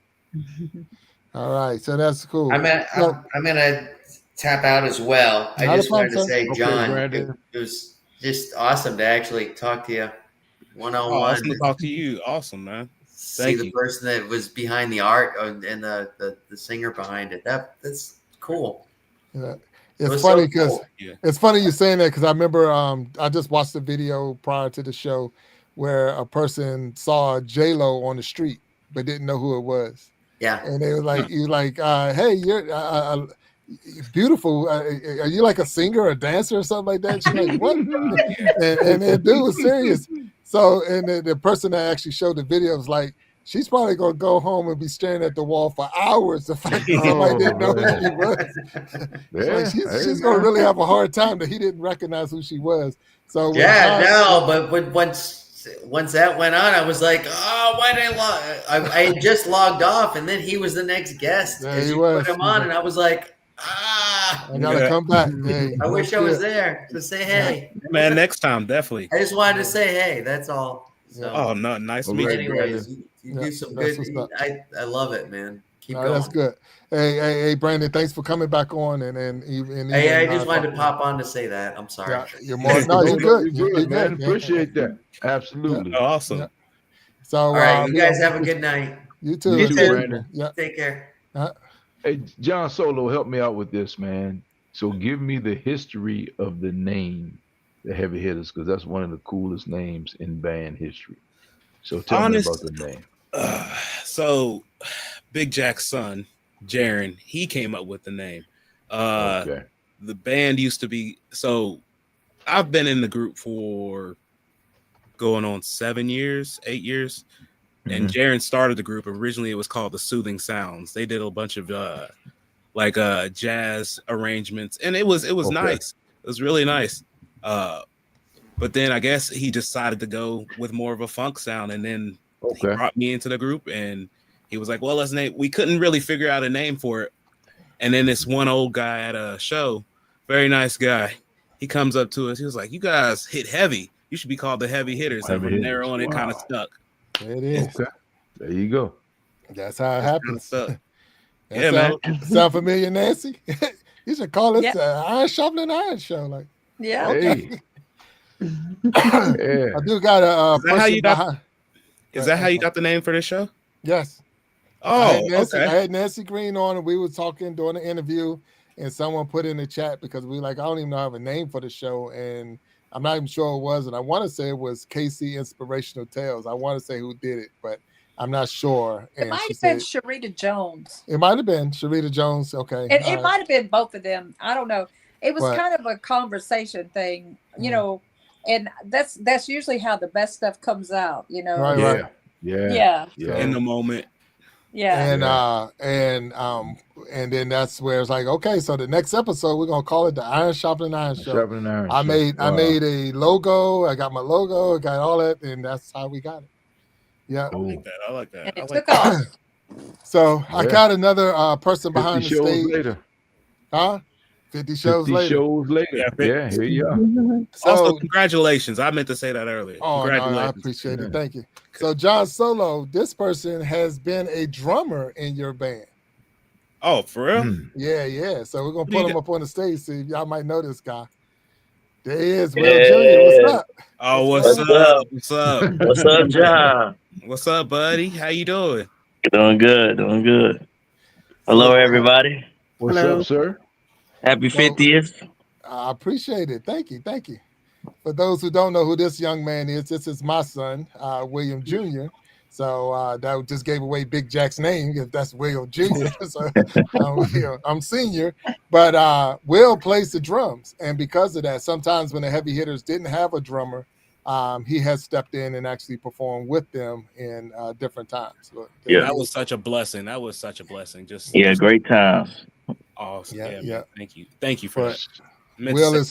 All right. So that's cool. I'm gonna tap out as well. I Not a just wanted to problem, say, sir. John, Okay, it Brandon. was just awesome to actually talk to you one-on-one. Awesome to talk to you. Awesome, man. See Thank the you. person that was behind the art and the singer behind it. That's cool. Yeah. It It's was funny so because cool. it's funny you saying that because I remember I just watched a video prior to the show where a person saw J-Lo on the street but didn't know who it was. Yeah. And they were like, hey, you're beautiful. Are you like a singer or a dancer or something like that? She's like, what? and the dude was serious. So, and the person that actually showed the video was like, she's probably going to go home and be staring at the wall for hours the fact that somebody didn't know who she was. She's going to really have a hard time that he didn't recognize who she was. So but once that went on, I was like, oh, why did I log? I had just logged off, and then he was the next guest as you put him on, and I was like, I gotta come back. Hey, I wish I was there to say hey. Man, next time, definitely. I just wanted to say hey. That's all. So, oh no, nice to meet you. Anyways, you do some good. I love it, man. Keep going. That's good. Hey, Brandon, thanks for coming back on. And hey, I just wanted to pop on to say that. I'm sorry. Yeah, you're more. No, you're good. You're good, man. Good, Appreciate that. Absolutely. Yeah. Awesome. Yeah. So, all right, you guys have a good night. You too. You too, Brandon. Yeah. Take care. Hey, John Solo, help me out with this, man. So give me the history of the name, the Heavy Hitters, because that's one of the coolest names in band history. So tell me about the name. So Big Jack's son, Jaron, he came up with the name. Okay. The band used to be, so I've been in the group for going on 8 years. And Jaron started the group. Originally, it was called the Soothing Sounds. They did a bunch of jazz arrangements, and it was nice. It was really nice. But then I guess he decided to go with more of a funk sound, and then he brought me into the group, and he was like, "Well, let's name." We couldn't really figure out a name for it, and then this one old guy at a show, very nice guy, he comes up to us. He was like, "You guys hit heavy. You should be called the Heavy Hitters." And from there on, it kind of stuck. There it is. Okay. There you go. That's how it happens. Man. Sound familiar, Nancy? You should call this Iron Sharpening Iron Show. Like, yeah. Okay. I do got a person behind. Is that how you got the name for this show? Yes. Oh, I had Nancy Green on, and we were talking during the interview, and someone put in the chat because we I don't even know I have a name for the show, and I'm not even sure it was, and I want to say it was KC Inspirational Tales. I want to say who did it, but I'm not sure. It might have been Sharita Jones. It might have been Sharita Jones. Okay. And it might have been both of them. I don't know. It was kind of a conversation thing, you know, and that's usually how the best stuff comes out, you know. Right. Yeah. In the moment. Yeah. And then that's where it's like, okay, so the next episode we're gonna call it the Iron Sharpening Iron Show. I made a logo, I got my logo, I got all that, and that's how we got it. Yeah. I like that. And it took off. So I got another person behind the 50 shows stage. later. 50 shows 50 later. shows later. Yeah, here you are. Also, congratulations. I meant to say that earlier. Oh, no, I appreciate it. Thank you. So, John Solo, this person has been a drummer in your band. Oh, for real? Yeah. So we're gonna pull him up on the stage. See if y'all might know this guy. There he is, Will Yeah. Jr. What's up? Oh, what's up? What's up? What's up, John? What's up, buddy? How you doing? Doing good, doing good. Hello, So, everybody. What's up, sir? Happy 50th. I appreciate it. Thank you. For those who don't know who this young man is, this is my son, William Jr. So that just gave away Big Jack's name if that's William Jr. So I'm senior, but Will plays the drums, and because of that, sometimes when the heavy hitters didn't have a drummer, he has stepped in and actually performed with them in different times. That was such a blessing. Just great times. Awesome. Yeah. Thank you for that. Will is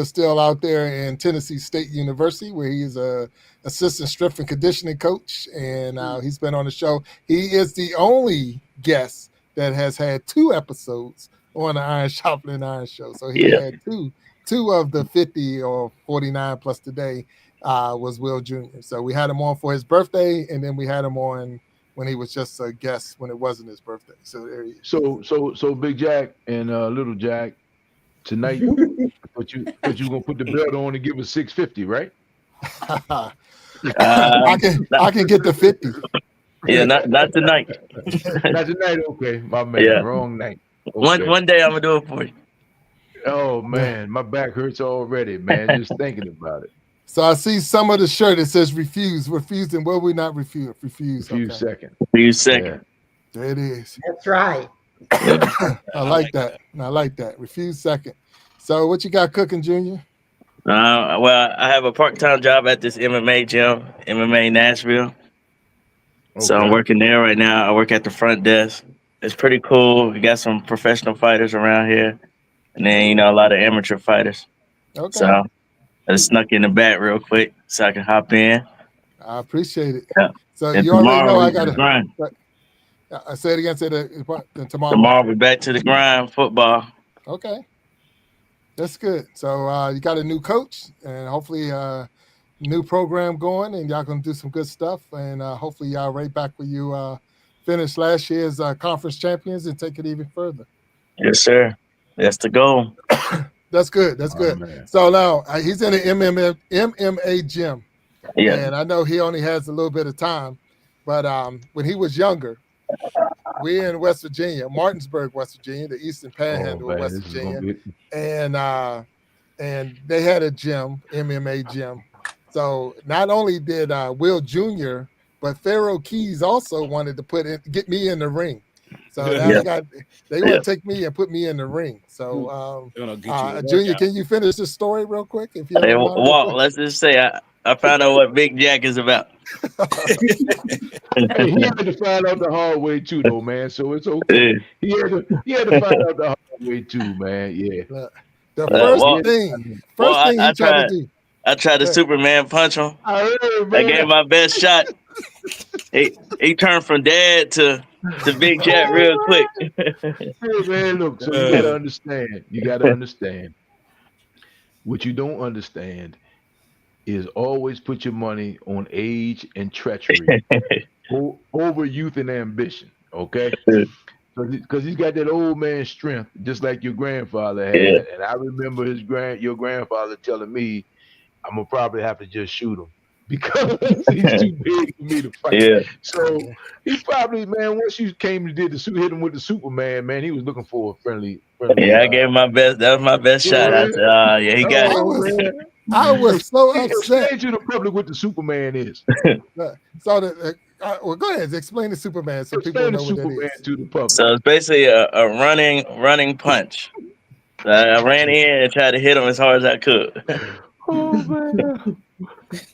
still out there in Tennessee State University, where he's a assistant strength and conditioning coach, and he's been on the show. He is the only guest that has had 2 episodes on the Iron Sharpening Iron show. So he had two of the 50 or 49 plus today was Will Jr. So we had him on for his birthday, and then we had him on when he was just a guest when it wasn't his birthday. So there he is. So Big Jack and Little Jack. Tonight, but you gonna put the belt on and give us 650, right? I can get the 50. Yeah, not tonight. Not tonight, okay. My man, wrong night. Okay. One day I'm gonna do it for you. Oh man, my back hurts already, man, just thinking about it. So I see some of the shirt that says refuse. Refusing, will we not refuse? Refuse. Second. There it is. That's right. I like that. Refuse second. So what you got cooking, Junior? Well, I have a part-time job at this MMA gym, MMA Nashville. Okay. So I'm working there right now. I work at the front desk. It's pretty cool. We got some professional fighters around here, and then a lot of amateur fighters. Okay. So I just snuck in the back real quick so I can hop in. I appreciate it. Yeah. So and you already know I got to grind. I say it again. Say that tomorrow. Tomorrow we're back to the grind, football. Okay, that's good. So you got a new coach, and hopefully new program going, and y'all gonna do some good stuff. And hopefully y'all right back where you finished last year's conference champions and take it even further. Yes, sir. That's the goal. That's good. That's good. Man. So now he's in the MMA gym. Yeah. And I know he only has a little bit of time, but when he was younger, we're in West Virginia, Martinsburg, West Virginia, the Eastern Panhandle of West Virginia, and they had a gym, MMA gym. So not only did Will Jr., but Pharaoh Keys also wanted to get me in the ring. So now they want to take me and put me in the ring. So Junior, can you finish this story real quick? If you let's just say I found out what Big Jack is about. Hey, he had to find out the hard way too, though, man. So it's okay. He had to find out the hard way too, man. Yeah. The first thing he tried to do. I tried to Superman punch him. I gave my best shot. He turned from dad to Big Jack real quick. Hey man, look. So you gotta understand. You gotta understand. What you don't understand is always put your money on age and treachery over youth and ambition. Okay. Because he's got that old man strength, just like your grandfather had. Yeah. And I remember your grandfather telling me, I'm gonna probably have to just shoot him because he's too big for me to fight. Yeah. So he probably, man, once you came and hit him with the Superman, man, he was looking for a friendly. Yeah, I gave him my best. That was my best shot. I said, he got it. I was so upset. Explain to the public what the Superman is. So well, go ahead. Explain the Superman so people know what that is. To the public. So it's basically a running punch. So I ran in and tried to hit him as hard as I could. Oh man!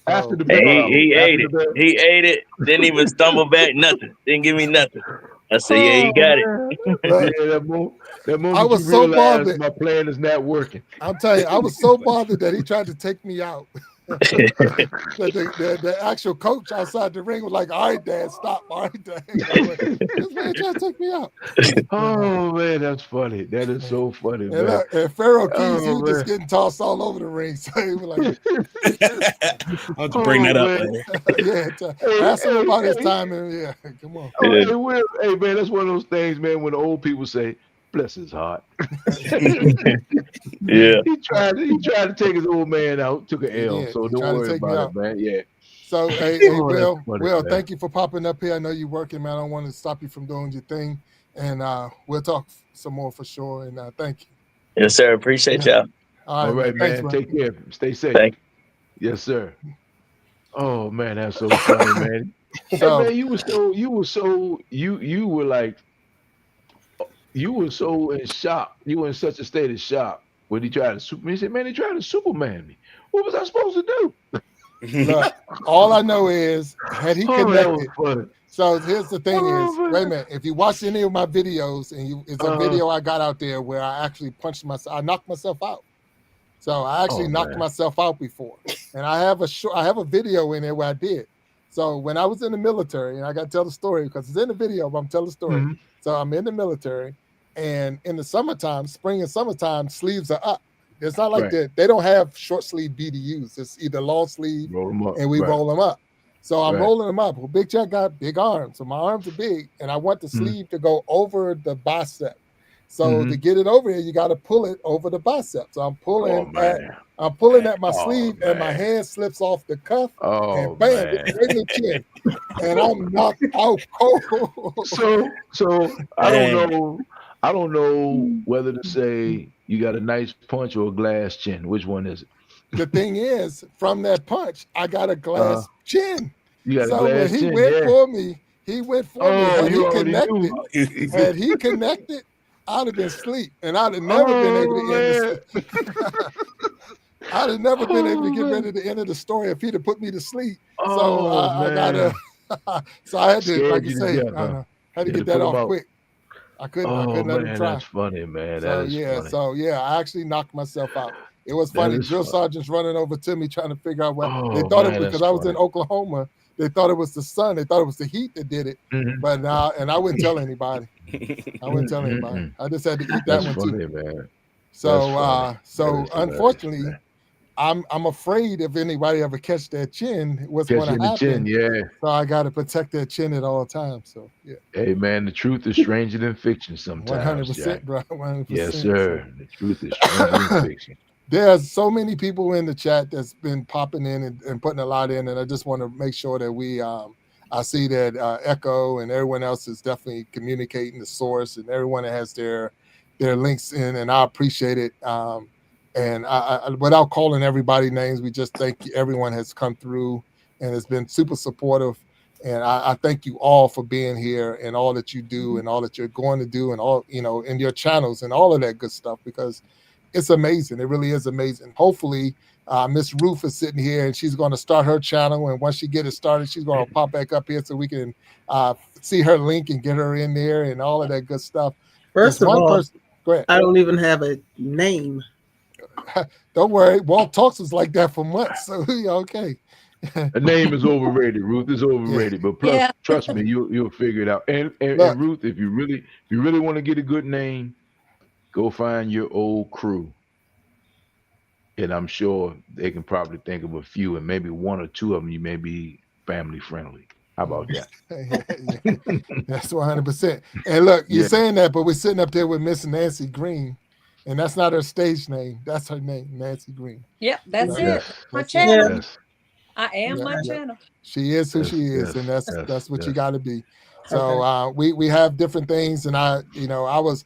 After the he ate it. He ate it. Didn't even stumble back. Nothing. Didn't give me nothing. I said, "Yeah, you got it." Yeah, that moment I was so bothered. My plan is not working. I'm telling you, I was so bothered that he tried to take me out. the actual coach outside the ring was like, "All right, Dad, stop. All right, Dad." This man trying to take me out. Oh man, that's funny. That is so funny, And, man. and Pharaoh Keys, he Oh, was just man. getting tossed all over the ring. So he was like, I'll have to bring that up yeah, Hey, ask him about his hey. time. And yeah, come on. Oh, hey, Will, hey man, that's one of those things, man. When the old people say, "Bless his heart," Yeah. he tried to take his old man out, took an He L. did. So He don't tried to worry take me about out. it, man. Yeah. So, hey, Oh, that's funny, Will, man. thank you for popping up here. I know you're working, man. I don't want to stop you from doing your thing. And we'll talk some more for sure. And thank you. Yes, sir. Appreciate y'all. All right, Thanks, man. bro. Take care. Stay safe. Thank Yes, sir. Oh man, that's so funny, man. So- Hey man, you were like, you were so in shock. You were in such a state of shock when he tried to Superman. He said, "Man, he tried to Superman me. What was I supposed to do?" Look, all I know is, had he Oh, that was connected. funny. So here's the thing Oh, is, man. wait a minute. If you watch any of my videos, and it's a video I got out there where I actually punched myself, I knocked myself out. So I actually knocked myself out before, and I have a video in there where I did. So when I was in the military, and I got to tell the story because it's in the video, but I'm telling the story. Mhm. So I'm in the military, and in the summertime, spring and summertime, sleeves are up. It's not like Right. they don't have short sleeve BDUs. It's either long sleeve, Roll 'em up. and we Right. roll them up. So I'm Right. rolling them up. Well, Big Jack got big arms, so my arms are big, and I want the sleeve to go over the bicep. So to get it over here, you got to pull it over the bicep. So I'm pulling at my sleeve, and my hand slips off the cuff, and bam, it's right in the chin, and I'm knocked out cold. So I don't know whether to say you got a nice punch or a glass chin. Which one is it? The thing is, from that punch, I got a glass chin. You got a So when glass he chin, went yeah. for me, Had you already knew. had he connected, I'd have been asleep, and I'd have never been able to end the I'd have never been able to get ready to end of the story if he'd have put me to sleep. So I gotta so I had to, Scared like you you to say, death, I don't huh? know, had to You had get to that put 'em off out. quick. I couldn't Oh let him man, try. that's funny, man. So That is yeah, funny. I actually knocked myself out. It was That funny. is Drill funny. sergeants running over to me trying to figure out what they Oh thought it man, was, that's because I was in funny. Oklahoma. They thought it was the sun. They thought it was the heat that did it. Mhm. But now, and I wouldn't tell anybody. I wouldn't tell anybody. I just had to eat that That's one funny, too. man. So That's funny. unfortunately, I'm afraid if anybody ever catch that chin, what's Catch going you to in the happen. chin, yeah. So I got to protect that chin at all times. So yeah, Hey man, the truth is stranger than fiction sometimes, 100%, Jack. bro. 100%. Yes, So sir. The truth is stranger than fiction. there's so many people in the chat that's been popping in and putting a lot in, and I just want to make sure that we I see that Echo and everyone else is definitely communicating the source, and everyone that has their links in, and I appreciate it. And I without calling everybody names, we just thank you. Everyone has come through and has been super supportive. And I thank you all for being here and all that you do and all that you're going to do and all, in your channels and all of that good stuff, because it's amazing. It really is amazing. Hopefully, Miss Ruth is sitting here and she's going to start her channel. And once she get it started, she's going to pop back up here so we can see her link and get her in there and all of that good stuff. First of all, go ahead. I don't even have a name. Don't worry. Walt Talks was like that for months. So okay. A name is overrated, Ruth. It's overrated. But plus, trust me, you'll figure it out. And Ruth, if you really want to get a good name, go find your old crew. And I'm sure they can probably think of a few, and maybe one or two of them you may be family friendly. How about that? That's 100%. And look, you're saying that, but we're sitting up there with Miss Nancy Green, and that's not her stage name. That's her name, Nancy Green. Yep, that's Yes. it. My channel. Yes. I am my channel. She is who she is, and that's what you got to be. So we have different things, and I was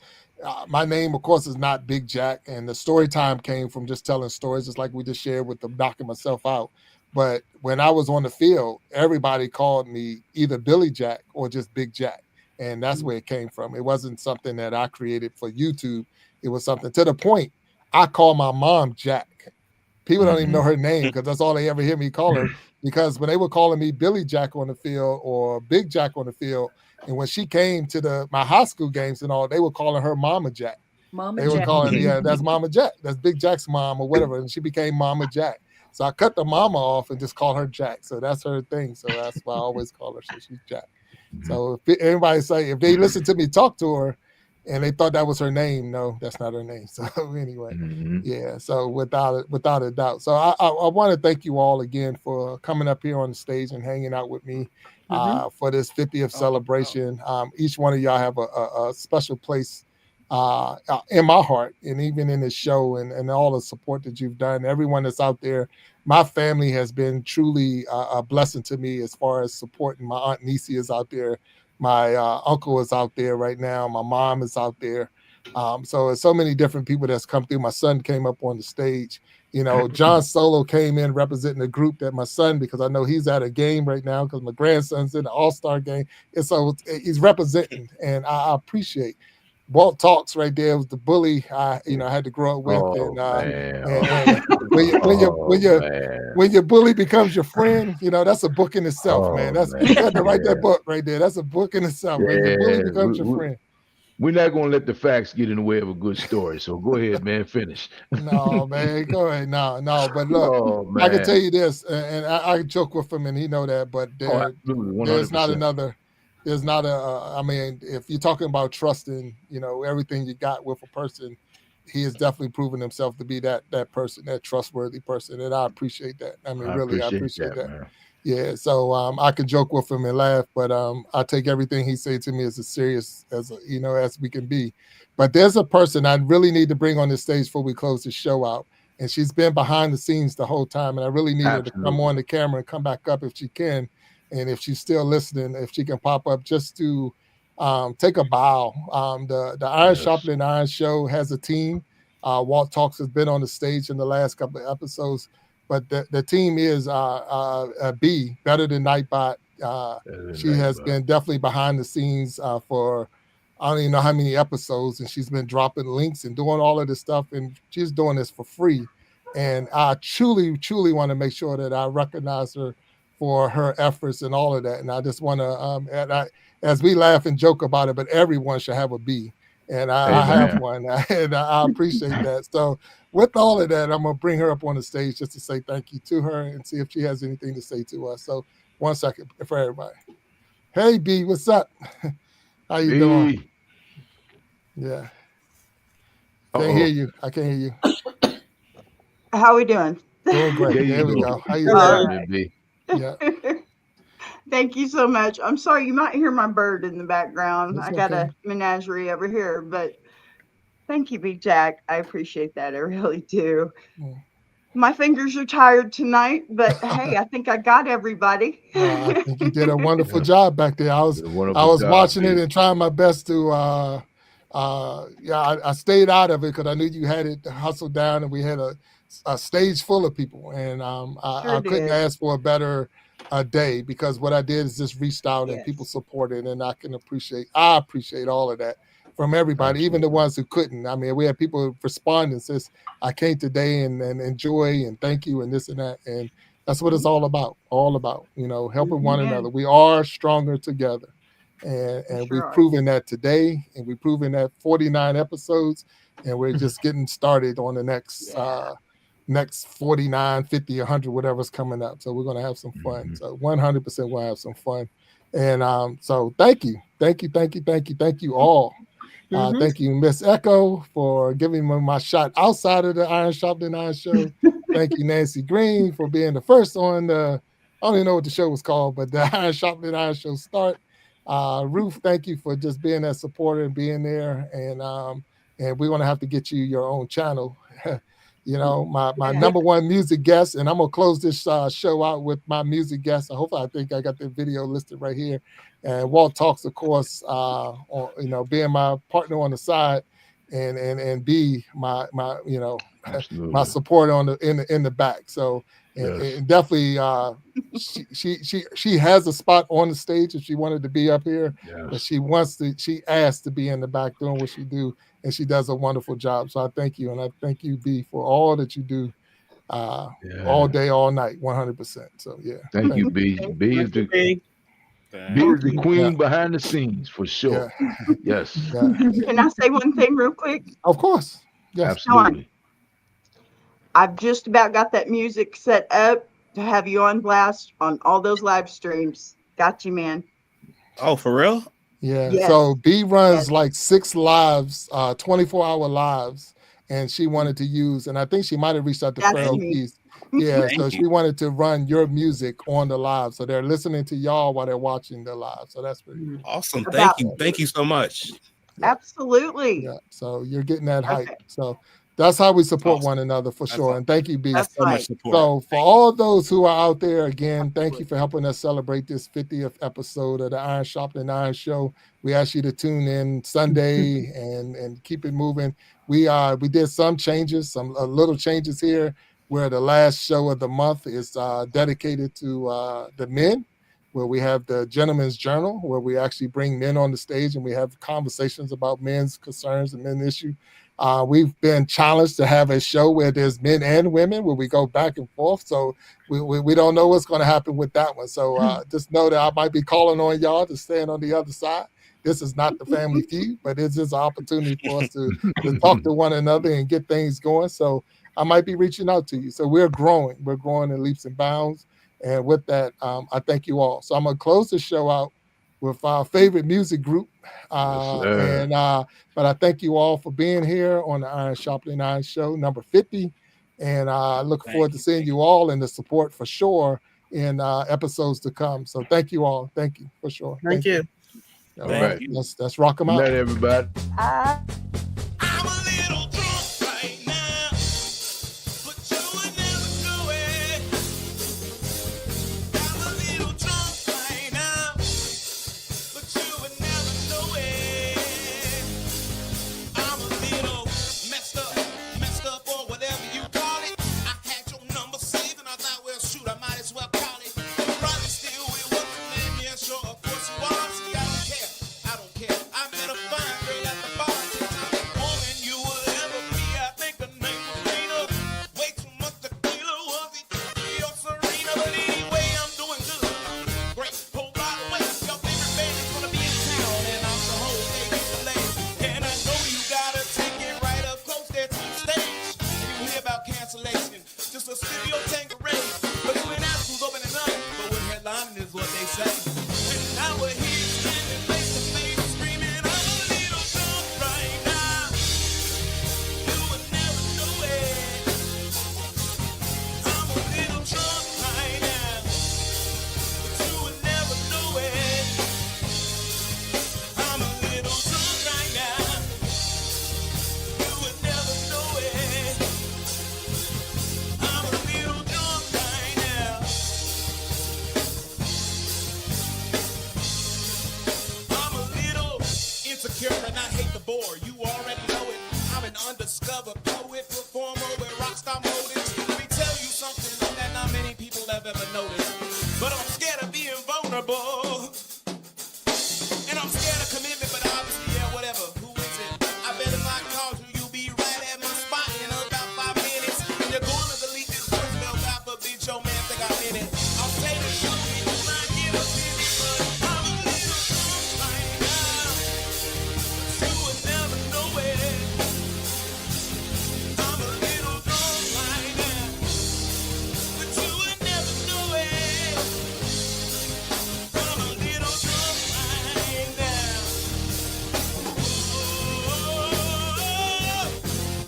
my name, of course, is not Big Jack, and the story time came from just telling stories, just like we just shared with the knocking myself out. But when I was on the field, everybody called me either Billy Jack or just Big Jack, and that's where it came from. It wasn't something that I created for YouTube. It was something to the point I call my mom Jack. People don't even know her name because that's all they ever hear me call her. Because when they were calling me Billy Jack on the field or Big Jack on the field, and when she came to my high school games and all, they were calling her Mama Jack. They were calling, that's Mama Jack. That's Big Jack's mom or whatever. And she became Mama Jack. So I cut the mama off and just call her Jack. So that's her thing. So that's why I always call her. So she's Jack. So if anybody say, if they listen to me talk to her and they thought that was her name, no, that's not her name. So anyway, yeah. So without a doubt. So I want to thank you all again for coming up here on the stage and hanging out with me for this 50th celebration. Each one of y'all have a special place in my heart, and even in this show, and all the support that you've done. Everyone that's out there, my family has been truly a blessing to me as far as supporting. My aunt Nisi is out there, my uncle is out there right now, my mom is out there. So it's so many different people that's come through. My son came up on the stage. You know, John Solo came in representing the group that my son, because I know he's at a game right now because my grandson's in the All-Star game. And so he's representing, and I appreciate. Walt Talks right there was the bully I had to grow up with. When your bully becomes your friend, that's a book in itself, man. You had to write that book right there. That's a book in itself. When your bully becomes your friend. We're not going to let the facts get in the way of a good story. So go ahead, man. Finish. No, man. Go ahead. No. But look, I can tell you this, and I joke with him, and he know that. But there's not another. There's not I mean, if you're talking about trusting, everything you got with a person, he has definitely proven himself to be that person, that trustworthy person, and I appreciate that. I mean, really, I appreciate that. Man. Yeah, so I can joke with him and laugh, but I take everything he say to me as serious as we can be. But there's a person I really need to bring on this stage before we close the show out, and she's been behind the scenes the whole time, and I really need her to come on the camera and come back up if she can, and if she's still listening, if she can pop up just to take a bow. The Iron Sharpening Iron show has a team. Walt Talks has been on the stage in the last couple of episodes. But the team is B, Better Than Nightbot. She has been definitely behind the scenes for I don't even know how many episodes, and she's been dropping links and doing all of this stuff, and she's doing this for free. And I truly, truly want to make sure that I recognize her for her efforts and all of that. And I just want to, as we laugh and joke about it, but everyone should have a B. And I have one, and I appreciate that. So with all of that, I'm going to bring her up on the stage just to say thank you to her and see if she has anything to say to us. So 1 second for everybody. Hey, B, what's up? How you doing? Yeah. Can't hear you. I can't hear you. How we doing? Doing great. There we go. How you doing, B? Yeah. Thank you so much. I'm sorry, you might hear my bird in the background. I got a menagerie over here, but thank you, Big Jack. I appreciate that. I really do. My fingers are tired tonight, but hey, I think I got everybody. I think you did a wonderful job back there. I was watching it and trying my best to I stayed out of it because I knew you had it hustled down, and we had a stage full of people, and I couldn't ask for a better day, because what I did is just reached out and people supported, and I appreciate all of that from everybody, even the ones who couldn't. I mean, we had people respond and says, I came today and enjoy and thank you and this and that. And that's what it's all about, helping one another. We are stronger together. And we've proven that today, and we've proven that 49 episodes, and we're just getting started on the next 49, 50, 100, whatever's coming up. So we're going to have some fun. So 100% we'll have some fun. And so thank you all. Thank you, Miss Echo, for giving me my shot outside of the Iron Sharpening Iron show. Thank you, Nancy Green, for being the first on the, I don't even know what the show was called, but the Iron Sharpening Iron show start. Ruth, thank you for just being that supporter and being there. And we're going to have to get you your own channel. My number one music guest, and I'm going to close this show out with my music guest. I think I got the video listed right here. And Walt Talks, of course, being my partner on the side, and B, my my support in the back. So and definitely she has a spot on the stage if she wanted to be up here, but she asked to be in the back doing what she do, and she does a wonderful job. So I thank you, and I thank you, B, for all that you do all day, all night, 100%. So thank you, B. B is the queen behind the scenes for sure. Yes. Can I say one thing real quick? Of course. Yes. Absolutely. I've just about got that music set up to have you on blast on all those live streams. Got you, man. Oh, for real? Yeah. Yes. So B runs like 6 lives, 24-hour lives, and she wanted to use, and I think she might have reached out to Pharaoh Keys. Yeah, so she wanted to run your music on the live. So they're listening to y'all while they're watching the live. So that's pretty cool. Awesome. Thank you. Thank you so much. Yeah. Absolutely. Yeah. So you're getting that hype. So that's how we support one another for sure. And thank you, B. That's so much support. So for all those who are out there, again, thank you for helping us celebrate this 50th episode of the Iron Sharpening Iron Show. We ask you to tune in Sunday and keep it moving. We did some changes, some little changes here, where the last show of the month is dedicated to the men, where we have the Gentleman's Journal, where we actually bring men on the stage and we have conversations about men's concerns and men's issues. We've been challenged to have a show where there's men and women, where we go back and forth. So we don't know what's going to happen with that one. So just know that I might be calling on y'all to stand on the other side. This is not the Family Feud, but it's just an opportunity for us to talk to one another and get things going. So I might be reaching out to you. So we're growing. We're growing in leaps and bounds. And with that, I thank you all. So I'm going to close the show out with our favorite music group. But I thank you all for being here on the Iron Sharpening Iron Show, number 50. And I look forward to seeing you all and the support for sure in episodes to come. So thank you all. Thank you for sure. Thank you. All right. Let's rock them out. Good night, everybody. And I hate the bore. You already know it. I'm an undiscovered poet, performer with rockstar motives. Let me tell you something that not many people have ever noticed. But I'm scared of being vulnerable. And I'm scared of commitment, but obviously, yeah, whatever. Who is it? I bet if I called you, you'll be right at my spot in about 5 minutes. And you're going to delete this voicemail. God forbid your man think I'm in it. I'll say the show me do not get offended, but I'm a little drunk right now. You would never know it. I'm a little drunk right now, but you would never know it. I'm a little drunk right now.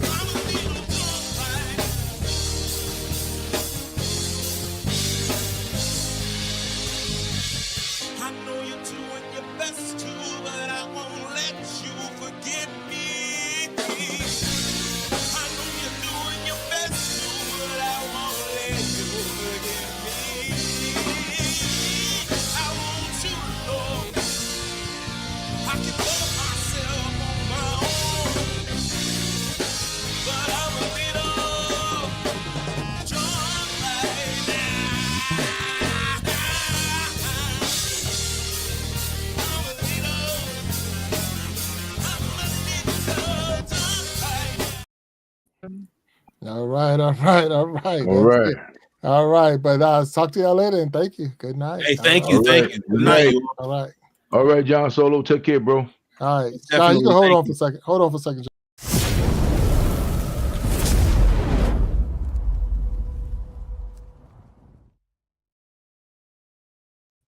I'm a little drunk right now. I know you're doing your best to, but I won't let you forget me. I know you're doing your best to, but I won't let you forget me. I want you to know I can love myself on my own, but I'm a little drunk right now. All right. All right. All That's right. it. All right. But talk to y'all later and thank you. Good night. Hey, thank All you. right. Thank you. Good night. All right. All right, John Solo. Take care, bro. All right. John, you Definitely. can hold Thank on for a second. Hold on for a second, John.